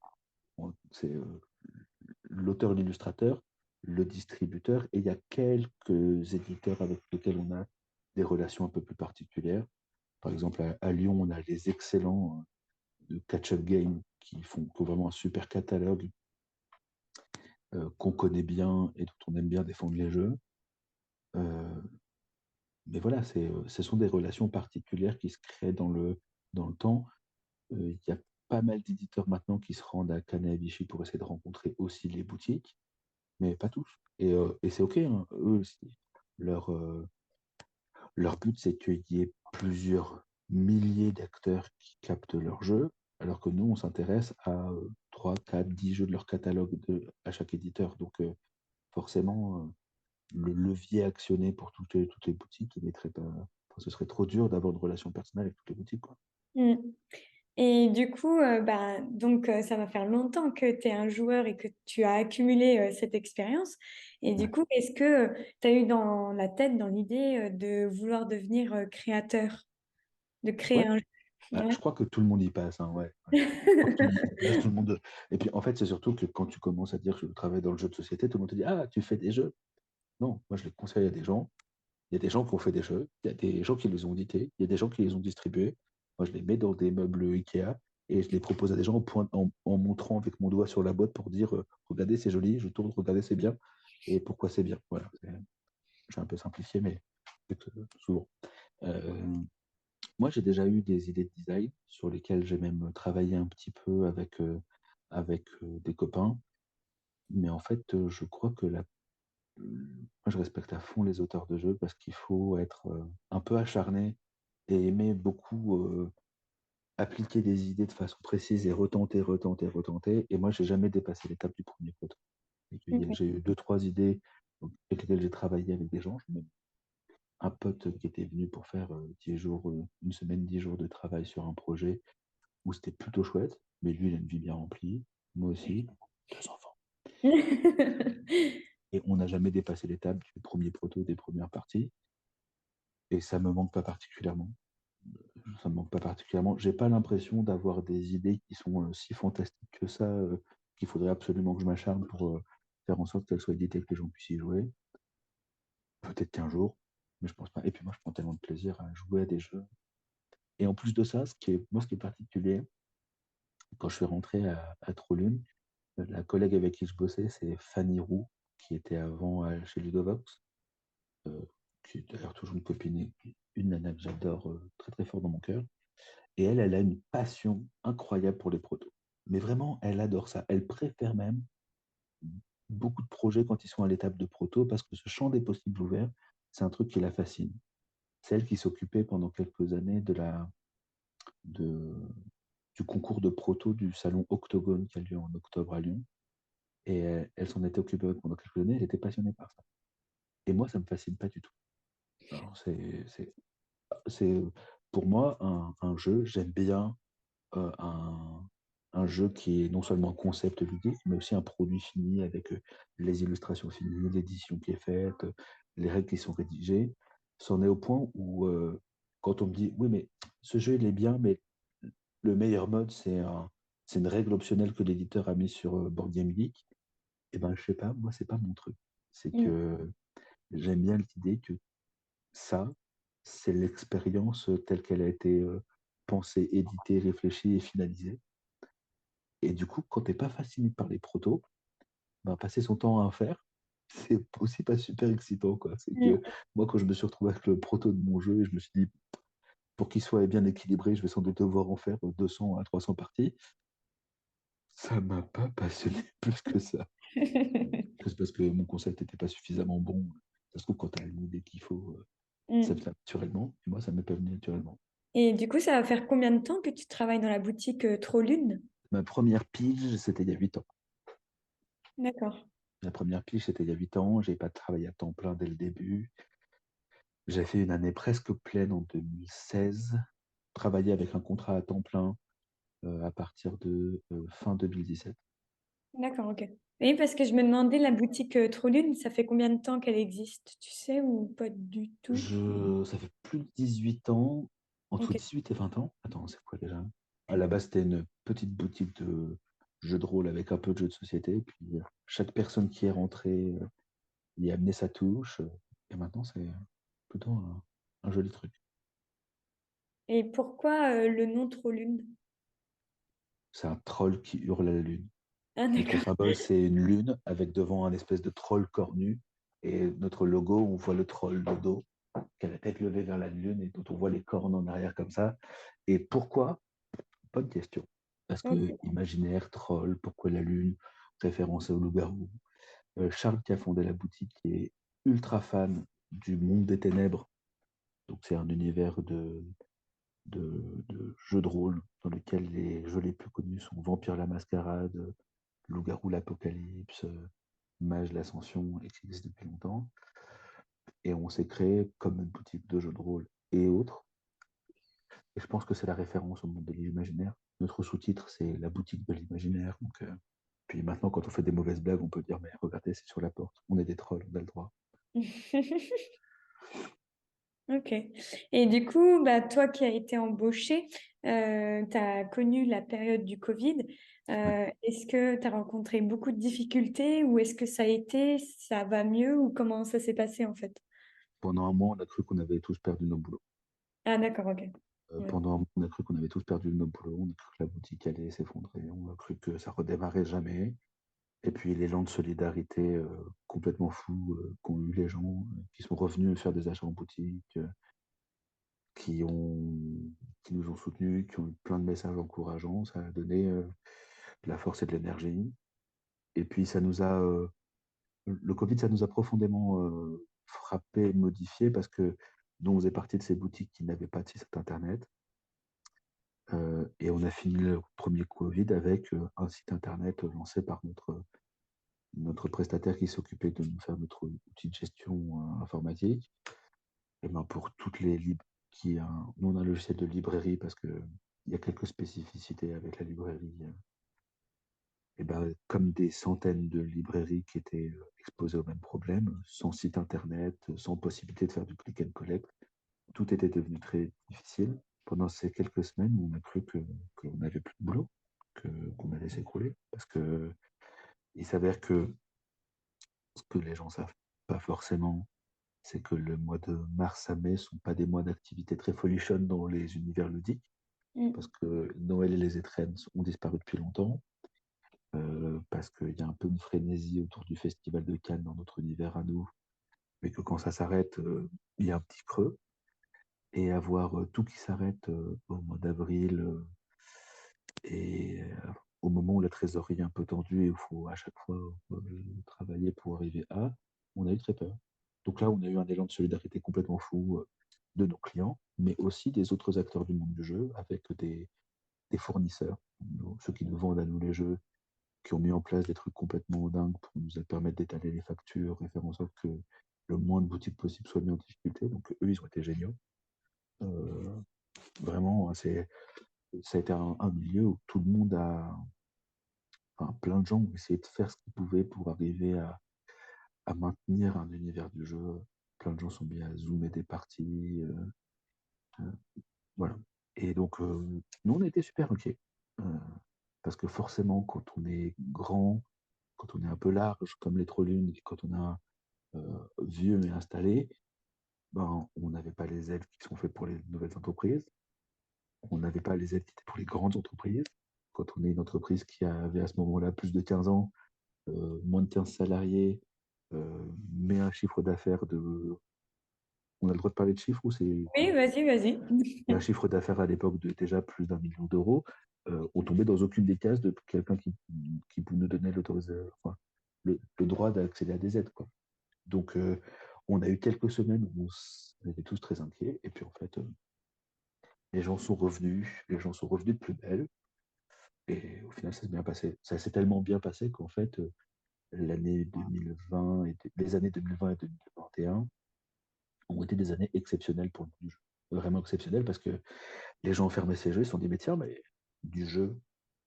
l'auteur, l'illustrateur, le distributeur, et il y a quelques éditeurs avec lesquels on a des relations un peu plus particulières. Par exemple, à Lyon, on a les excellents de Catch Up Game qui ont vraiment un super catalogue qu'on connaît bien et dont on aime bien défendre les jeux. Euh, mais voilà, ce sont des relations particulières qui se créent dans le temps. Il y a pas mal d'éditeurs maintenant qui se rendent à Cannes et à Vichy pour essayer de rencontrer aussi les boutiques, mais pas tous. Et c'est OK, hein, eux aussi. Leur, euh, Leur but, c'est qu'il y ait plusieurs milliers d'acteurs qui captent leur jeu, alors que nous, on s'intéresse à 3, 4, 10 jeux de leur catalogue à chaque éditeur. Donc, forcément, le levier actionné pour toutes les boutiques, il est très pas. Enfin, ce serait trop dur d'avoir une relation personnelle avec toutes les boutiques, quoi. Mm. Et du coup, bah, donc ça va faire longtemps que tu es un joueur et que tu as accumulé cette expérience. Et du Ouais. coup, est-ce que tu as eu dans la tête, dans l'idée de vouloir devenir créateur, de créer Ouais. un jeu? Bah, Ouais. je crois que tout le monde y passe, hein, ouais. Ouais. Je crois que tout le monde y passe, tout le monde. Et puis, en fait, c'est surtout que quand tu commences à dire que je travaille dans le jeu de société, tout le monde te dit, ah, tu fais des jeux. Non, moi, je les conseille à des gens. Il y a des gens qui ont fait des jeux, il y a des gens qui les ont édités, il y a des gens qui les ont distribués. Moi, je les mets dans des meubles Ikea et je les propose à des gens en montrant avec mon doigt sur la boîte pour dire regardez, c'est joli, je tourne, regardez, c'est bien. Et pourquoi c'est bien. Voilà. J'ai un peu simplifié, mais souvent. Euh, Moi, j'ai déjà eu des idées de design sur lesquelles j'ai même travaillé un petit peu avec des copains. Mais en fait, je crois que moi, je respecte à fond les auteurs de jeux parce qu'il faut être un peu acharné et aimer beaucoup appliquer des idées de façon précise et retenter, retenter, retenter. Et moi, j'ai jamais dépassé l'étape du premier proto. Ok. J'ai eu deux, trois idées avec lesquelles j'ai travaillé avec des gens. J'ai même un pote qui était venu pour faire 10 jours, une semaine, 10 jours de travail sur un projet où c'était plutôt chouette. Mais lui, il a une vie bien remplie. Moi aussi, deux enfants. Et on n'a jamais dépassé l'étape du premier proto, des premières parties. Et ça me manque pas particulièrement. Ça me manque pas particulièrement. J'ai pas l'impression d'avoir des idées qui sont si fantastiques que ça, qu'il faudrait absolument que je m'acharne pour faire en sorte qu'elles soient éditées, que les gens puissent y jouer. Peut-être qu'un jour, mais je pense pas. Et puis moi, je prends tellement de plaisir à jouer à des jeux. Et en plus de ça, ce qui est particulier, quand je suis rentré à Trollune, la collègue avec qui je bossais, c'est Fanny Roux, qui était avant chez Ludovox, euh, qui est d'ailleurs toujours une copine, une nana que j'adore très très fort dans mon cœur. Et elle a une passion incroyable pour les protos. Mais vraiment, elle adore ça. Elle préfère même beaucoup de projets quand ils sont à l'étape de proto parce que ce champ des possibles ouverts, c'est un truc qui la fascine. C'est elle qui s'occupait pendant quelques années de, du concours de proto du salon Octogone qui a lieu en octobre à Lyon. Et elle s'en était occupée pendant quelques années. Elle était passionnée par ça. Et moi, ça ne me fascine pas du tout. Alors, c'est pour moi un jeu. J'aime bien euh, un, un jeu qui est non seulement un concept ludique, mais aussi un produit fini avec les illustrations finies, l'édition qui est faite, les règles qui sont rédigées. C'en est au point où, quand on me dit, oui, mais ce jeu, il est bien, mais le meilleur mode, c'est une règle optionnelle que l'éditeur a mis sur Board Game Geek, et ben, je sais pas, moi, c'est pas mon truc. C'est Mm. que j'aime bien l'idée que ça, c'est l'expérience telle qu'elle a été pensée, éditée, réfléchie et finalisée. Et du coup, quand t'es pas fasciné par les protos, ben, passer son temps à en faire, c'est aussi pas super excitant, quoi. C'est que Mm. moi, quand je me suis retrouvé avec le proto de mon jeu, et je me suis dit, pour qu'il soit bien équilibré, je vais sans doute devoir en faire 200 à 300 parties. Ça m'a pas passionné plus que ça. C'est parce que mon concept n'était pas suffisamment bon. Ça se trouve, quand tu as l'idée qu'il faut, ça Mm. vient naturellement. Et moi, ça m'est pas venu naturellement. Et du coup, ça va faire combien de temps que tu travailles dans la boutique Trollune? Ma première pige, c'était il y a 8 ans. D'accord. La première pige, c'était il y a 8 ans. J'ai pas travaillé à temps plein dès le début. J'ai fait une année presque pleine en 2016, travaillé avec un contrat à temps plein à partir de fin 2017. D'accord, ok. Oui, parce que je me demandais, la boutique Trollune, ça fait combien de temps qu'elle existe, tu sais, ou pas du tout? Ça fait plus de 18 ans, entre Ok. 18 et 20 ans. Attends, c'est quoi déjà? À la base, c'était une petite boutique de jeux de rôle avec un peu de jeux de société. Et puis, chaque personne qui est rentrée y a amené sa touche. Et maintenant, c'est plutôt un joli truc. Et pourquoi le nom Trollune? C'est un troll qui hurle à la lune. Ah, Notre d'accord. symbole, c'est une lune avec devant un espèce de troll cornu. Et notre logo, on voit le troll de dos, qui a la tête levée vers la lune et dont on voit les cornes en arrière comme ça. Et pourquoi? Bonne question. Parce que Ok. imaginaire, troll, pourquoi la lune? Référence au loup-garou. Charles qui a fondé la boutique qui est ultra fan du monde des ténèbres. Donc c'est un univers de jeux de rôle dans lequel les jeux les plus connus sont Vampire la Mascarade, Loup-garou l'Apocalypse, Mage l'Ascension, et qui existe depuis longtemps. Et on s'est créé comme une boutique de jeux de rôle et autres. Et je pense que c'est la référence au monde de l'imaginaire. Notre sous-titre, c'est la boutique de l'imaginaire. Donc, puis maintenant, quand on fait des mauvaises blagues, on peut dire, mais regardez, c'est sur la porte. On est des trolls, on a le droit. Ok. Et du coup, bah, toi qui as été embauché, tu as connu la période du Covid. Ouais. Est-ce que tu as rencontré beaucoup de difficultés ou est-ce que ça va mieux ou comment ça s'est passé en fait? Pendant un mois, on a cru qu'on avait tous perdu nos boulots. Ah, d'accord, ok. Ouais. Pendant un mois, on a cru qu'on avait tous perdu nos boulots. On a cru que la boutique allait s'effondrer. On a cru que ça redémarrait jamais. Et puis l'élan de solidarité complètement fou qu'ont eu les gens qui sont revenus faire des achats en boutique, qui, ont, qui nous ont soutenus, qui ont eu plein de messages encourageants. Ça a donné de la force et de l'énergie. Et puis le Covid, ça nous a profondément frappé, modifié parce que nous, on faisait partie de ces boutiques qui n'avaient pas de site internet. Et on a fini le premier Covid avec un site internet lancé par notre prestataire qui s'occupait de nous faire notre outil de gestion informatique. Et ben pour toutes les nous on a un logiciel de librairie parce que il y a quelques spécificités avec la librairie. Et ben, comme des centaines de librairies qui étaient exposées au même problème, sans site internet, sans possibilité de faire du click and collect, tout était devenu très difficile. Pendant ces quelques semaines, on a cru qu'on n'avait plus de boulot, qu'on allait s'écrouler, parce que il s'avère que ce que les gens savent pas forcément, c'est que le mois de mars à mai sont pas des mois d'activité très folichonnes dans les univers ludiques, parce Mm. que Noël et les étrennes ont disparu depuis longtemps, parce qu'il y a un peu une frénésie autour du festival de Cannes dans notre univers à nous, mais que quand ça s'arrête, il y a un petit creux, et avoir tout qui s'arrête au mois d'avril, et au moment où la trésorerie est un peu tendue et où il faut à chaque fois travailler pour arriver à, on a eu très peur. Donc là, on a eu un élan de solidarité complètement fou de nos clients, mais aussi des autres acteurs du monde du jeu, avec des fournisseurs, ceux qui nous vendent à nous les jeux, qui ont mis en place des trucs complètement dingues pour nous permettre d'étaler les factures et faire en sorte que le moins de boutiques possible soient mis en difficulté. Donc eux, ils ont été géniaux. Euh, Vraiment, ça a été un milieu où tout le monde enfin, plein de gens ont essayé de faire ce qu'ils pouvaient pour arriver à maintenir un univers du jeu. Plein de gens sont mis à zoomer des parties. Euh, voilà. Et donc, nous, on était super inquiets. Euh, Parce que forcément, quand on est grand, quand on est un peu large, comme les Trolllunes, quand on a vieux et installé, ben, on n'avait pas les aides qui sont faites pour les nouvelles entreprises. On n'avait pas les aides qui étaient pour les grandes entreprises. Quand on est une entreprise qui avait à ce moment-là plus de 15 ans, moins de 15 salariés, mais un chiffre d'affaires de... On a le droit de parler de chiffres ou c'est... Oui, vas-y, vas-y. Mais un chiffre d'affaires à l'époque de déjà plus d'1 million d'euros, on tombait dans aucune des cases de quelqu'un qui nous donnait enfin, le droit d'accéder à des aides, quoi. Donc, on a eu quelques semaines où on était tous très inquiets. Et puis, en fait, les gens sont revenus de plus belle. Et au final, ça s'est bien passé. Ça s'est tellement bien passé qu'en fait, l'année 2020 les années 2020 et 2021 ont été des années exceptionnelles pour le monde du jeu. Vraiment exceptionnelles parce que les gens ont fermé ces jeux, ils se sont dit, mais tiens, mais du jeu,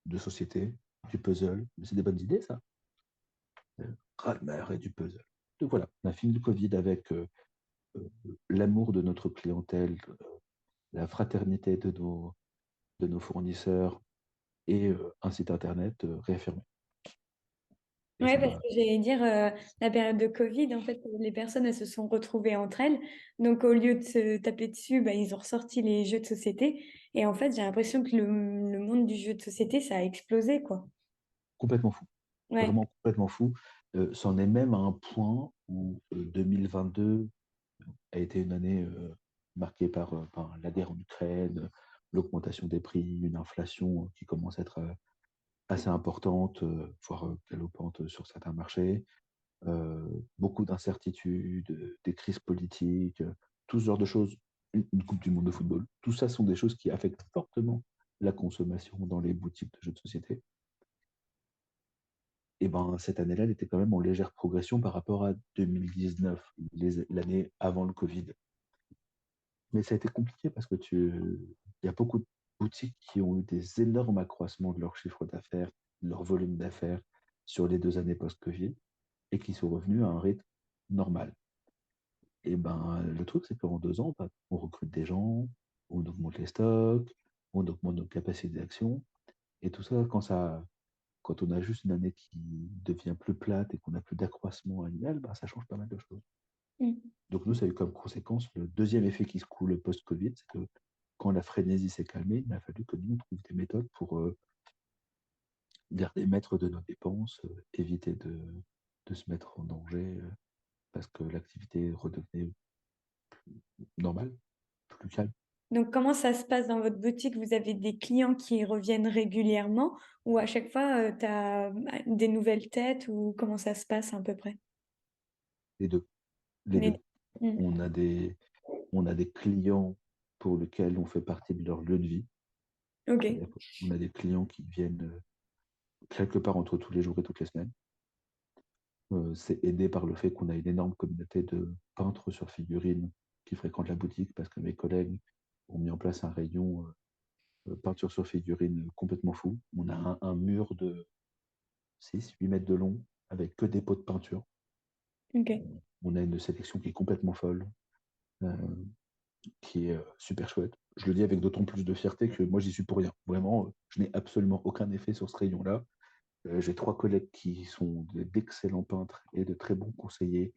de société, du puzzle, mais c'est des bonnes idées, ça. Radmer et du puzzle. Donc voilà, on a fini le Covid avec euh, l'amour de notre clientèle, la fraternité de nos fournisseurs et un site internet réaffirmé. Et Ouais, ça parce m'a que j'allais dire, la période de Covid, en fait, les personnes, elles se sont retrouvées entre elles. Donc, au lieu de se taper dessus, bah, ils ont ressorti les jeux de société. Et en fait, j'ai l'impression que le monde du jeu de société, ça a explosé, quoi. complètement fou. Ouais. vraiment complètement fou. C'en est même à un point où 2022 a été une année marquée par la guerre en Ukraine, l'augmentation des prix, une inflation qui commence à être assez importante, voire galopante sur certains marchés, beaucoup d'incertitudes, des crises politiques, tout ce genre de choses, une Coupe du monde de football. Tout ça sont des choses qui affectent fortement la consommation dans les boutiques de jeux de société. Et ben, cette année-là, elle était quand même en légère progression par rapport à 2019, l'année avant le Covid. Mais ça a été compliqué parce que il y a beaucoup de boutiques qui ont eu des énormes accroissements de leur chiffre d'affaires, de leur volume d'affaires sur les 2 années post-Covid et qui sont revenus à un rythme normal. Et ben, le truc, c'est qu'en 2 ans, bah, on recrute des gens, on augmente les stocks, on augmente nos capacités d'action. Et tout ça, quand on a juste une année qui devient plus plate et qu'on n'a plus d'accroissement annuel, bah, ça change pas mal de choses. Mm. Donc nous, ça a eu comme conséquence le deuxième effet qui se coule post-Covid, c'est que quand la frénésie s'est calmée, il a fallu que nous, on trouve des méthodes pour garder maître de nos dépenses, éviter de se mettre en danger, parce que l'activité redevenait normale, plus calme. Donc, comment ça se passe dans votre boutique? Vous avez des clients qui reviennent régulièrement ou à chaque fois, tu as des nouvelles têtes ou comment ça se passe à peu près? Les deux. Les Les- deux. Mm. On a des, on a des clients pour lesquels on fait partie de leur lieu de vie. Ok, C'est-à-dire qu'on a des clients qui viennent quelque part entre tous les jours et toutes les semaines. C'est aidé par le fait qu'on a une énorme communauté de peintres sur figurines qui fréquentent la boutique parce que mes collègues ont mis en place un rayon peinture sur figurine complètement fou. On a un mur de 6-8 mètres de long avec que des pots de peinture. ok. On a une sélection qui est complètement folle, euh, qui est super chouette. Je le dis avec d'autant plus de fierté que moi, j'y suis pour rien. Vraiment, je n'ai absolument aucun effet sur ce rayon-là. J'ai 3 collègues qui sont d'excellents peintres et de très bons conseillers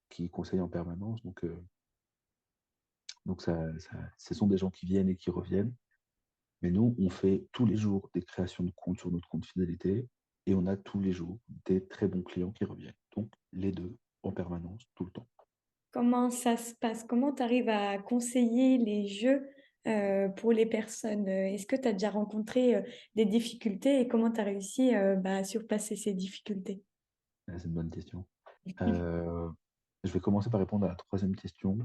qui conseillent en permanence. Donc ce sont des gens qui viennent et qui reviennent. Mais nous, on fait tous les jours des créations de comptes sur notre compte fidélité et on a tous les jours des très bons clients qui reviennent. Donc, les deux en permanence, tout le temps. Comment ça se passe? Comment tu arrives à conseiller les jeux pour les personnes? Est-ce que tu as déjà rencontré des difficultés et comment tu as réussi à surpasser ces difficultés? C'est une bonne question. Euh, je vais commencer par répondre à la troisième question.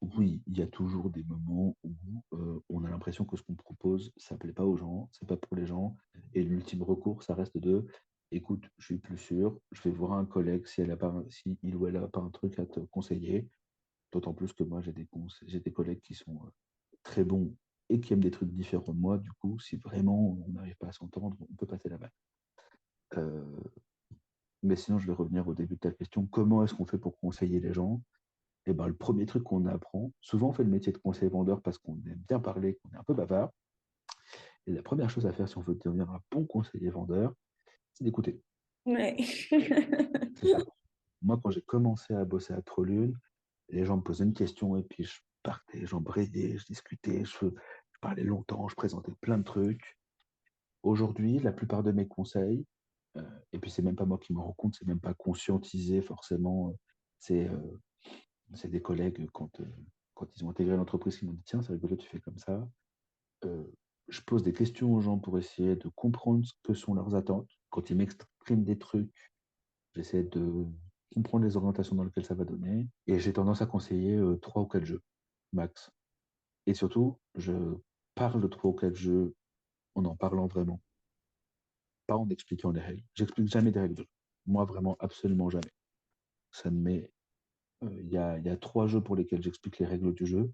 Oui, il y a toujours des moments où on a l'impression que ce qu'on propose, ça ne plaît pas aux gens, c'est pas pour les gens. Et l'ultime recours, ça reste de, écoute, je suis plus sûr, je vais voir un collègue si si il ou elle n'a pas un truc à te conseiller. D'autant plus que moi, j'ai des collègues qui sont très bons et qui aiment des trucs différents de moi. Du coup, si vraiment on n'arrive pas à s'entendre, on peut passer la balle. Euh, mais sinon, je vais revenir au début de ta question. Comment est-ce qu'on fait pour conseiller les gens? Eh ben, le premier truc qu'on apprend, souvent on fait le métier de conseiller vendeur parce qu'on aime bien parler, qu'on est un peu bavard. Et la première chose à faire si on veut devenir un bon conseiller vendeur, c'est d'écouter. Ouais. C'est ça. Moi, quand j'ai commencé à bosser à Trolune, les gens me posaient une question et puis je partais, j'embrayais, je discutais, je parlais longtemps, je présentais plein de trucs. Aujourd'hui, la plupart de mes conseils, et puis c'est même pas moi qui me rends compte, c'est même pas conscientisé forcément, c'est c'est des collègues quand ils ont intégré l'entreprise qui m'ont dit tiens, c'est rigolo, tu fais comme ça. Euh, je pose des questions aux gens pour essayer de comprendre ce que sont leurs attentes. Quand ils m'expriment des trucs, j'essaie de comprendre les orientations dans lesquelles ça va donner. Et j'ai tendance à conseiller 3 ou 4 jeux, max. Et surtout, je parle de 3 ou 4 jeux en parlant vraiment, pas en expliquant les règles. J'explique jamais des règles de jeu. Moi, vraiment, absolument jamais. Ça ne met il y a 3 jeux pour lesquels j'explique les règles du jeu,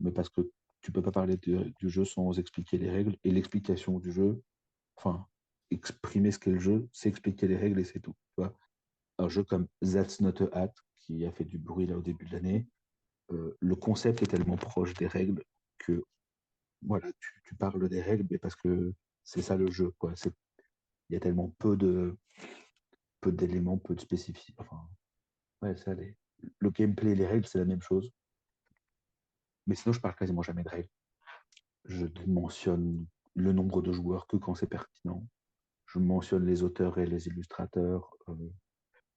mais parce que tu peux pas parler du jeu sans expliquer les règles, et l'explication du jeu, enfin, exprimer ce qu'est le jeu, c'est expliquer les règles et c'est tout. Tu vois. Un jeu comme That's Not a Hat, qui a fait du bruit là au début de l'année, le concept est tellement proche des règles que voilà, tu parles des règles, mais parce que c'est ça le jeu, quoi. Il y a tellement peu d'éléments, peu de spécificité. Enfin, ouais, le gameplay et les règles, c'est la même chose. Mais sinon, je parle quasiment jamais de règles. Je ne mentionne le nombre de joueurs que quand c'est pertinent. je mentionne les auteurs et les illustrateurs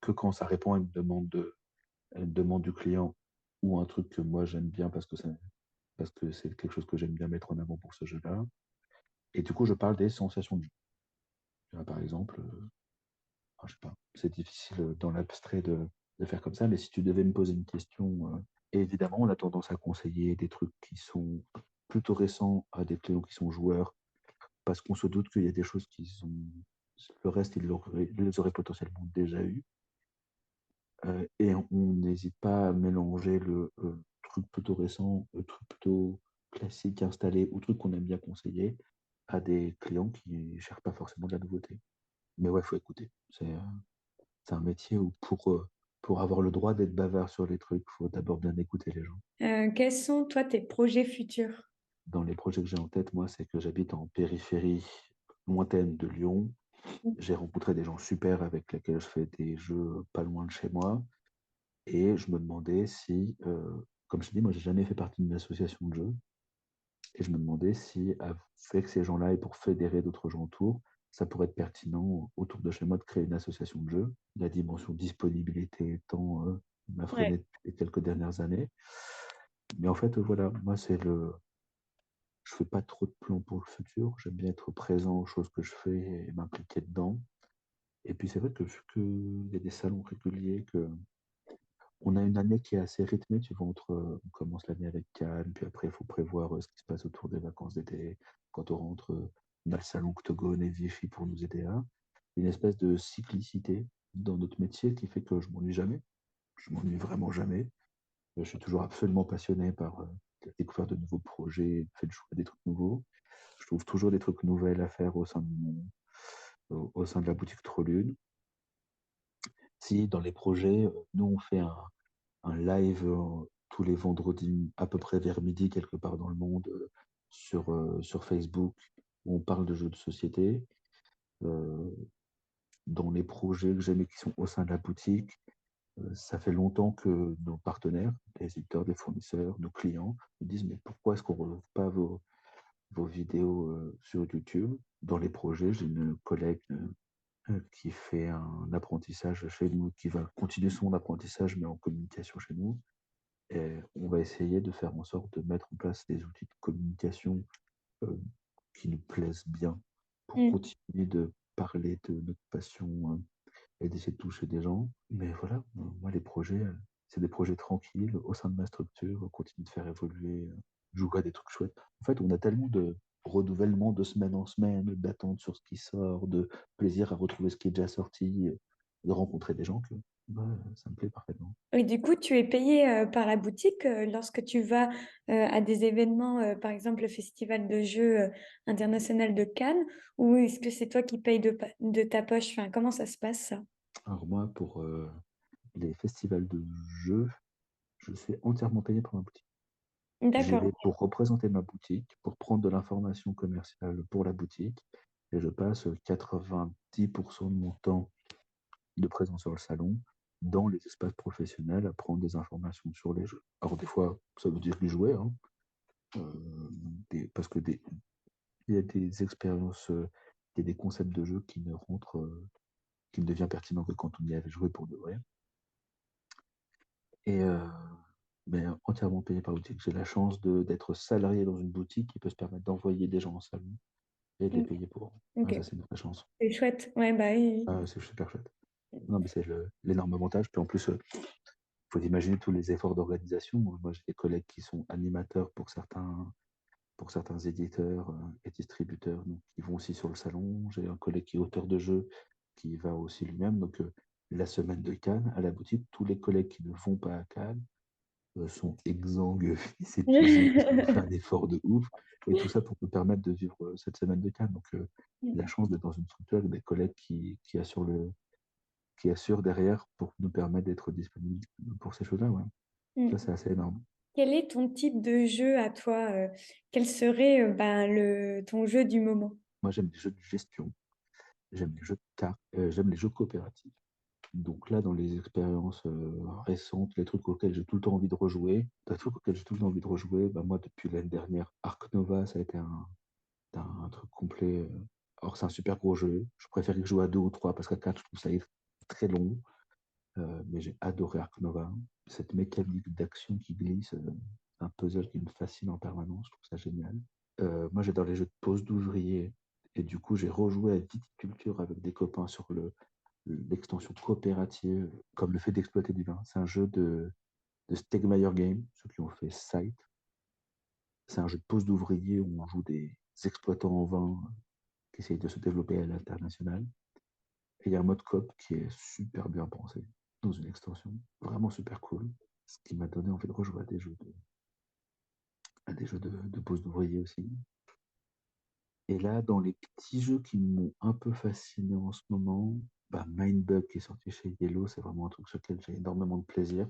que quand ça répond à une demande du client ou un truc que moi j'aime bien parce que c'est quelque chose que j'aime bien mettre en avant pour ce jeu-là. Et du coup, je parle des sensations de jeu. Par exemple, je sais pas, c'est difficile dans l'abstrait de faire comme ça, mais si tu devais me poser une question, et évidemment, on a tendance à conseiller des trucs qui sont plutôt récents à des clients qui sont joueurs, parce qu'on se doute qu'il y a des choses qui sont. Le reste, ils les auraient potentiellement déjà eu. Et on n'hésite pas à mélanger le truc plutôt récent, le truc plutôt classique installé ou truc qu'on aime bien conseiller à des clients qui ne cherchent pas forcément de la nouveauté. Mais ouais, il faut écouter. C'est un métier où pour avoir le droit d'être bavard sur les trucs, il faut d'abord bien écouter les gens. Quels sont, toi, tes projets futurs? Dans les projets que j'ai en tête, moi, c'est que j'habite en périphérie lointaine de Lyon. J'ai rencontré des gens super avec lesquels je fais des jeux pas loin de chez moi. Et je me demandais si, comme je te dis, moi, j'ai jamais fait partie d'une association de jeux. Et je me demandais si, avec ces gens-là et pour fédérer d'autres gens autour, ça pourrait être pertinent autour de chez moi de créer une association de jeux. La dimension disponibilité étant m'a Ouais. freiné depuis les quelques dernières années. Mais en fait, voilà, moi, je fais pas trop de plans pour le futur. J'aime bien être présent aux choses que je fais et m'impliquer dedans. Et puis, c'est vrai que vu qu'il y a des salons réguliers, que on a une année qui est assez rythmée, tu vois, on commence l'année avec Cannes, puis après, il faut prévoir ce qui se passe autour des vacances d'été. Quand on rentre, on a le salon Octogone et Vichy pour nous aider à. Une espèce de cyclicité dans notre métier qui fait que je m'ennuie jamais. Je m'ennuie vraiment jamais. Je suis toujours absolument passionné par la découverte de nouveaux projets, le fait de jouer à des trucs nouveaux. Je trouve toujours des trucs nouvelles à faire au sein de la boutique Trolune. Si dans les projets, nous, on fait un live tous les vendredis, à peu près vers midi, quelque part dans le monde, sur Facebook, où on parle de jeux de société. Euh, dans les projets que j'aime et qui sont au sein de la boutique, ça fait longtemps que nos partenaires, les éditeurs, les fournisseurs, nos clients, nous disent mais pourquoi est-ce qu'on ne retrouve pas vos vidéos sur YouTube? Dans les projets, j'ai une collègue qui fait un apprentissage chez nous, qui va continuer son apprentissage, mais en communication chez nous. Et on va essayer de faire en sorte de mettre en place des outils de communication euh, qui nous plaisent bien pour Mm. continuer de parler de notre passion et d'essayer de toucher des gens. Mais voilà, moi, les projets, c'est des projets tranquilles au sein de ma structure, on continue de faire évoluer, jouer à des trucs chouettes. En fait, on a tellement de renouvellement de semaine en semaine, d'attentes sur ce qui sort, de plaisir à retrouver ce qui est déjà sorti, de rencontrer des gens que bah, ça me plaît parfaitement. Et du coup, tu es payé par la boutique lorsque tu vas à des événements, par exemple le Festival de jeux international de Cannes, ou est-ce que c'est toi qui payes de ta poche? Enfin, comment ça se passe ça? Alors moi, pour les festivals de jeux, je suis entièrement payé par ma boutique. J'y D'accord. vais pour représenter ma boutique, pour prendre de l'information commerciale pour la boutique, et je passe 90% de mon temps de présence sur le salon dans les espaces professionnels à prendre des informations sur les jeux. Alors des fois, ça veut dire y jouer, hein, parce que il y a des expériences, il y a des concepts de jeu qui ne rentrent, qui ne devient pertinent que quand on y avait joué pour de vrai. Et mais entièrement payé par boutique. J'ai la chance d'être salarié dans une boutique qui peut se permettre d'envoyer des gens en salon et de les Ok. payer pour. Ah, Ok. ça, c'est une vraie chance. C'est chouette. Ouais, bah oui. Ah, c'est super chouette. Non, mais c'est l'énorme avantage. Puis en plus, faut imaginer tous les efforts d'organisation. Moi, j'ai des collègues qui sont animateurs pour certains éditeurs et distributeurs, donc qui vont aussi sur le salon. J'ai un collègue qui est auteur de jeux qui va aussi lui-même. Donc, la semaine de Cannes, à la boutique, tous les collègues qui ne vont pas à Cannes sont exsangues, ils s'épuisent parce qu'on fait un effort de ouf. Et tout ça pour nous permettre de vivre cette semaine de Cannes. Donc, la chance d'être dans une structure avec des collègues qui assurent derrière pour nous permettre d'être disponibles pour ces choses-là. Ouais. Ça, Mm. c'est assez énorme. Quel est ton type de jeu à toi? Quel serait ben, ton jeu du moment? Moi, j'aime les jeux de gestion, j'aime les jeux de cartes, j'aime les jeux coopératifs. Donc là, dans les expériences récentes, les trucs auxquels j'ai tout le temps envie de rejouer, bah, moi, depuis l'année dernière, Ark Nova, ça a été un truc complet. Alors, c'est un super gros jeu. Je préfère y jouer à deux ou trois parce qu'à quatre, je trouve ça très long. Mais j'ai adoré Ark Nova. Cette mécanique d'action qui glisse, un puzzle qui me fascine en permanence. Je trouve ça génial. Moi, j'adore les jeux de pose d'ouvrier. Et du coup, j'ai rejoué à Viticulture avec des copains sur l'extension coopérative, comme le fait d'exploiter du vin. C'est un jeu de Stegmaier Game, ceux qui ont fait Sight. C'est un jeu de pose d'ouvrier où on joue des exploitants en vin qui essayent de se développer à l'international. Et il y a un mode coop qui est super bien pensé dans une extension, vraiment super cool. Ce qui m'a donné envie de rejouer à des jeux de pose d'ouvrier aussi. Et là, dans les petits jeux qui m'ont un peu fasciné en ce moment, bah, Mindbug qui est sorti chez Yellow, c'est vraiment un truc sur lequel j'ai énormément de plaisir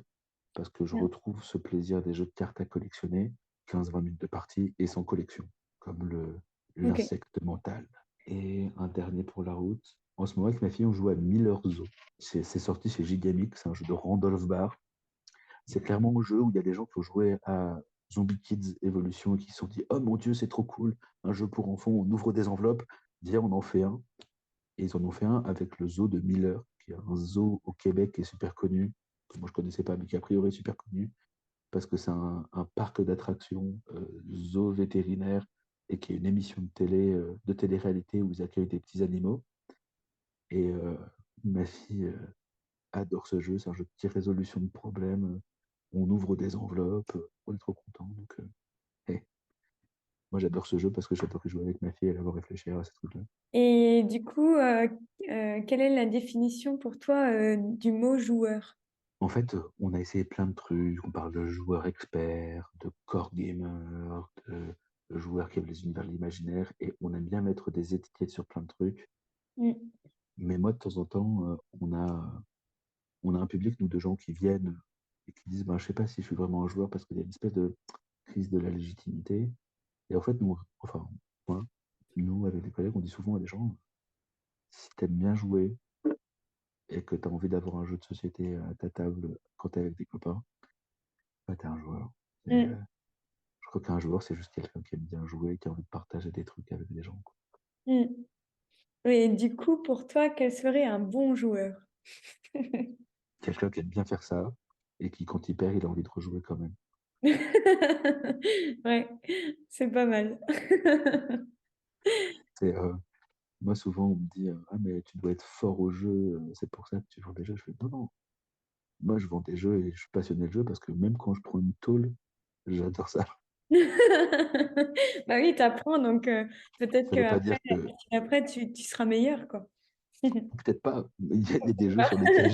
parce que je Bien. retrouve ce plaisir des jeux de cartes à collectionner, 15-20 minutes de partie et sans collection, comme Ok. l'insecte mental. Et un dernier pour la route. En ce moment, avec ma fille, on joue à Miller Zoo. C'est sorti chez Gigamic, c'est un jeu de Randolph Barr. C'est clairement un jeu où il y a des gens qui ont joué à Zombie Kids Evolution et qui se sont dit oh mon Dieu, c'est trop cool, un jeu pour enfants, on ouvre des enveloppes, viens, on en fait un. Et ils en ont fait un avec le zoo de Miller, qui est un zoo au Québec qui est super connu, que moi je connaissais pas, mais qui a priori est super connu, parce que c'est un parc d'attractions, zoo vétérinaire, et qui est une émission de télé, de télé-réalité où ils accueillent des petits animaux. Et ma fille adore ce jeu, c'est un jeu de petite résolution de problèmes. On ouvre des enveloppes, on est trop content. Donc, hey, moi j'adore ce jeu parce que j'adore y jouer avec ma fille et la voir réfléchir à ces trucs-là. Et du coup, quelle est la définition pour toi du mot joueur? En fait, on a essayé plein de trucs. On parle de joueurs experts, de core gamers, de joueurs qui aiment les univers imaginaires. Et on aime bien mettre des étiquettes sur plein de trucs. Mm. Mais moi, de temps en temps, on a un public, nous, de gens qui viennent et qui disent ben, je sais pas si je suis vraiment un joueur parce qu'il y a une espèce de crise de la légitimité. Et en fait, nous, enfin, moi, nous, avec des collègues, on dit souvent à des gens si tu aimes bien jouer et que tu as envie d'avoir un jeu de société à ta table quand tu es avec des copains, bah, tu es un joueur. Mm. Je crois qu'un joueur, c'est juste quelqu'un qui aime bien jouer, qui a envie de partager des trucs avec des gens, quoi. Mm. Et du coup, pour toi, quel serait un bon joueur? Quelqu'un qui aime bien faire ça et qui, quand il perd, il a envie de rejouer quand même. Ouais, c'est pas mal. C'est, moi, souvent, on me dit ah, mais tu dois être fort au jeu, c'est pour ça que tu vends des jeux. Je fais non, non. Moi, je vends des jeux et je suis passionné de jeu parce que même quand je prends une tôle, j'adore ça. Bah oui, t'apprends, donc peut-être Ça veut pas qu'après dire que, après, tu seras meilleur, quoi. peut-être pas, mais il y a des jeux Bah. sur lesquels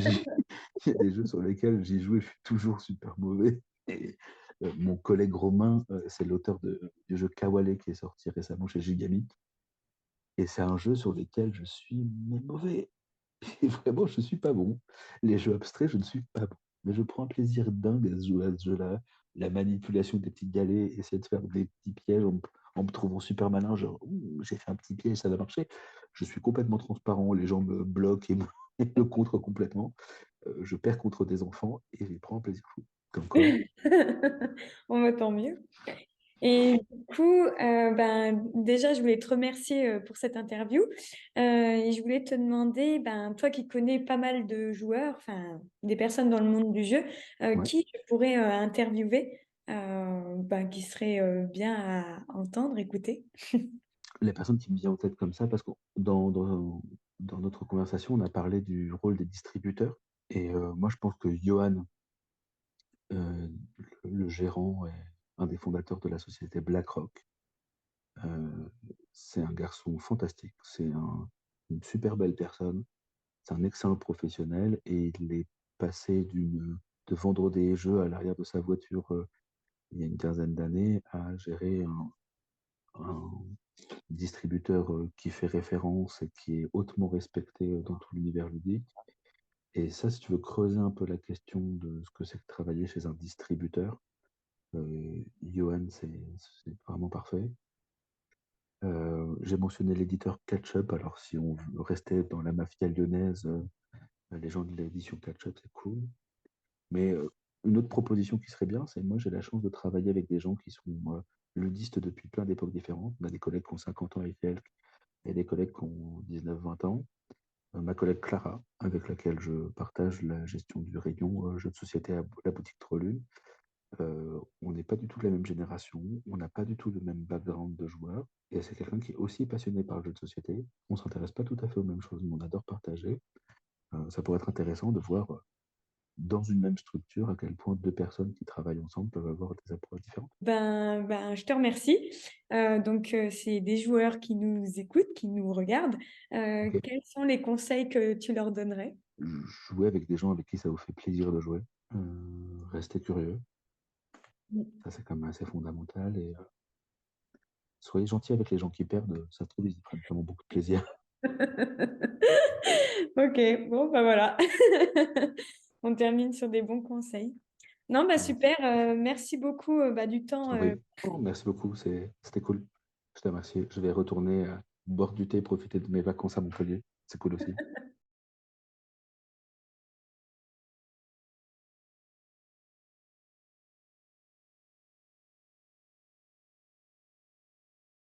il y a des jeux sur lesquels j'ai joué, je suis toujours super mauvais. Et mon collègue Romain, c'est l'auteur du jeu Kawale qui est sorti récemment chez Gigamic. Et c'est un jeu sur lequel je suis mais mauvais. Et vraiment, je ne suis pas bon. Les jeux abstraits, je ne suis pas bon. Mais je prends un plaisir dingue à jouer à ce jeu-là. La manipulation des petits galets, essayer de faire des petits pièges en me trouvant super malin, genre, ouh, j'ai fait un petit piège, ça va marcher. Je suis complètement transparent, les gens me bloquent et me, et me contre complètement. Je perds contre des enfants et j'y prends un plaisir fou. Comme quoi, On va tant mieux. Et du coup, ben, déjà, je voulais te remercier pour cette interview. Et je voulais te demander, ben, toi qui connais pas mal de joueurs, enfin, des personnes dans le monde du jeu, ouais. qui je pourrais interviewer, ben, qui serait bien à entendre, écouter. La personne qui me vient en tête comme ça, parce que dans notre conversation, on a parlé du rôle des distributeurs. Et moi, je pense que Johan, euh, le gérant et un des fondateurs de la société BlackRock, euh, c'est un garçon fantastique. Une super belle personne. C'est un excellent professionnel et il est passé de vendre des jeux à l'arrière de sa voiture il y a une quinzaine d'années à gérer un distributeur qui fait référence et qui est hautement respecté dans tout l'univers ludique. Et ça, si tu veux creuser un peu la question de ce que c'est que travailler chez un distributeur, Johan, c'est vraiment parfait. J'ai mentionné l'éditeur Catch-Up. Alors, si on veut rester dans la mafia lyonnaise, les gens de l'édition Catch-Up, c'est cool. Mais une autre proposition qui serait bien, c'est moi, j'ai la chance de travailler avec des gens qui sont ludistes depuis plein d'époques différentes. On a des collègues qui ont 50 ans avec elle, et des collègues qui ont 19-20 ans. Ma collègue Clara, avec laquelle je partage la gestion du rayon jeux de société à la boutique Trolune. On n'est pas du tout de la même génération, on n'a pas du tout le même background de joueur, et c'est quelqu'un qui est aussi passionné par le jeu de société. On ne s'intéresse pas tout à fait aux mêmes choses, mais on adore partager. Ça pourrait être intéressant de voir dans une même structure à quel point deux personnes qui travaillent ensemble peuvent avoir des approches différentes. Je te remercie. C'est des joueurs qui nous écoutent, qui nous regardent. Ok. Quels sont les conseils que tu leur donnerais? Jouer avec des gens avec qui ça vous fait plaisir de jouer. Restez curieux, ça c'est quand même assez fondamental. Et soyez gentil avec les gens qui perdent, ça se trouve, ils y prennent vraiment beaucoup de plaisir. Ok, bon, bah voilà. On termine sur des bons conseils. Non, bah Voilà. super. Merci beaucoup du Je temps. t'en prie. Oh, merci beaucoup, c'était cool. Je te remercie. Je vais retourner boire du thé et profiter de mes vacances à Montpellier. C'est cool aussi.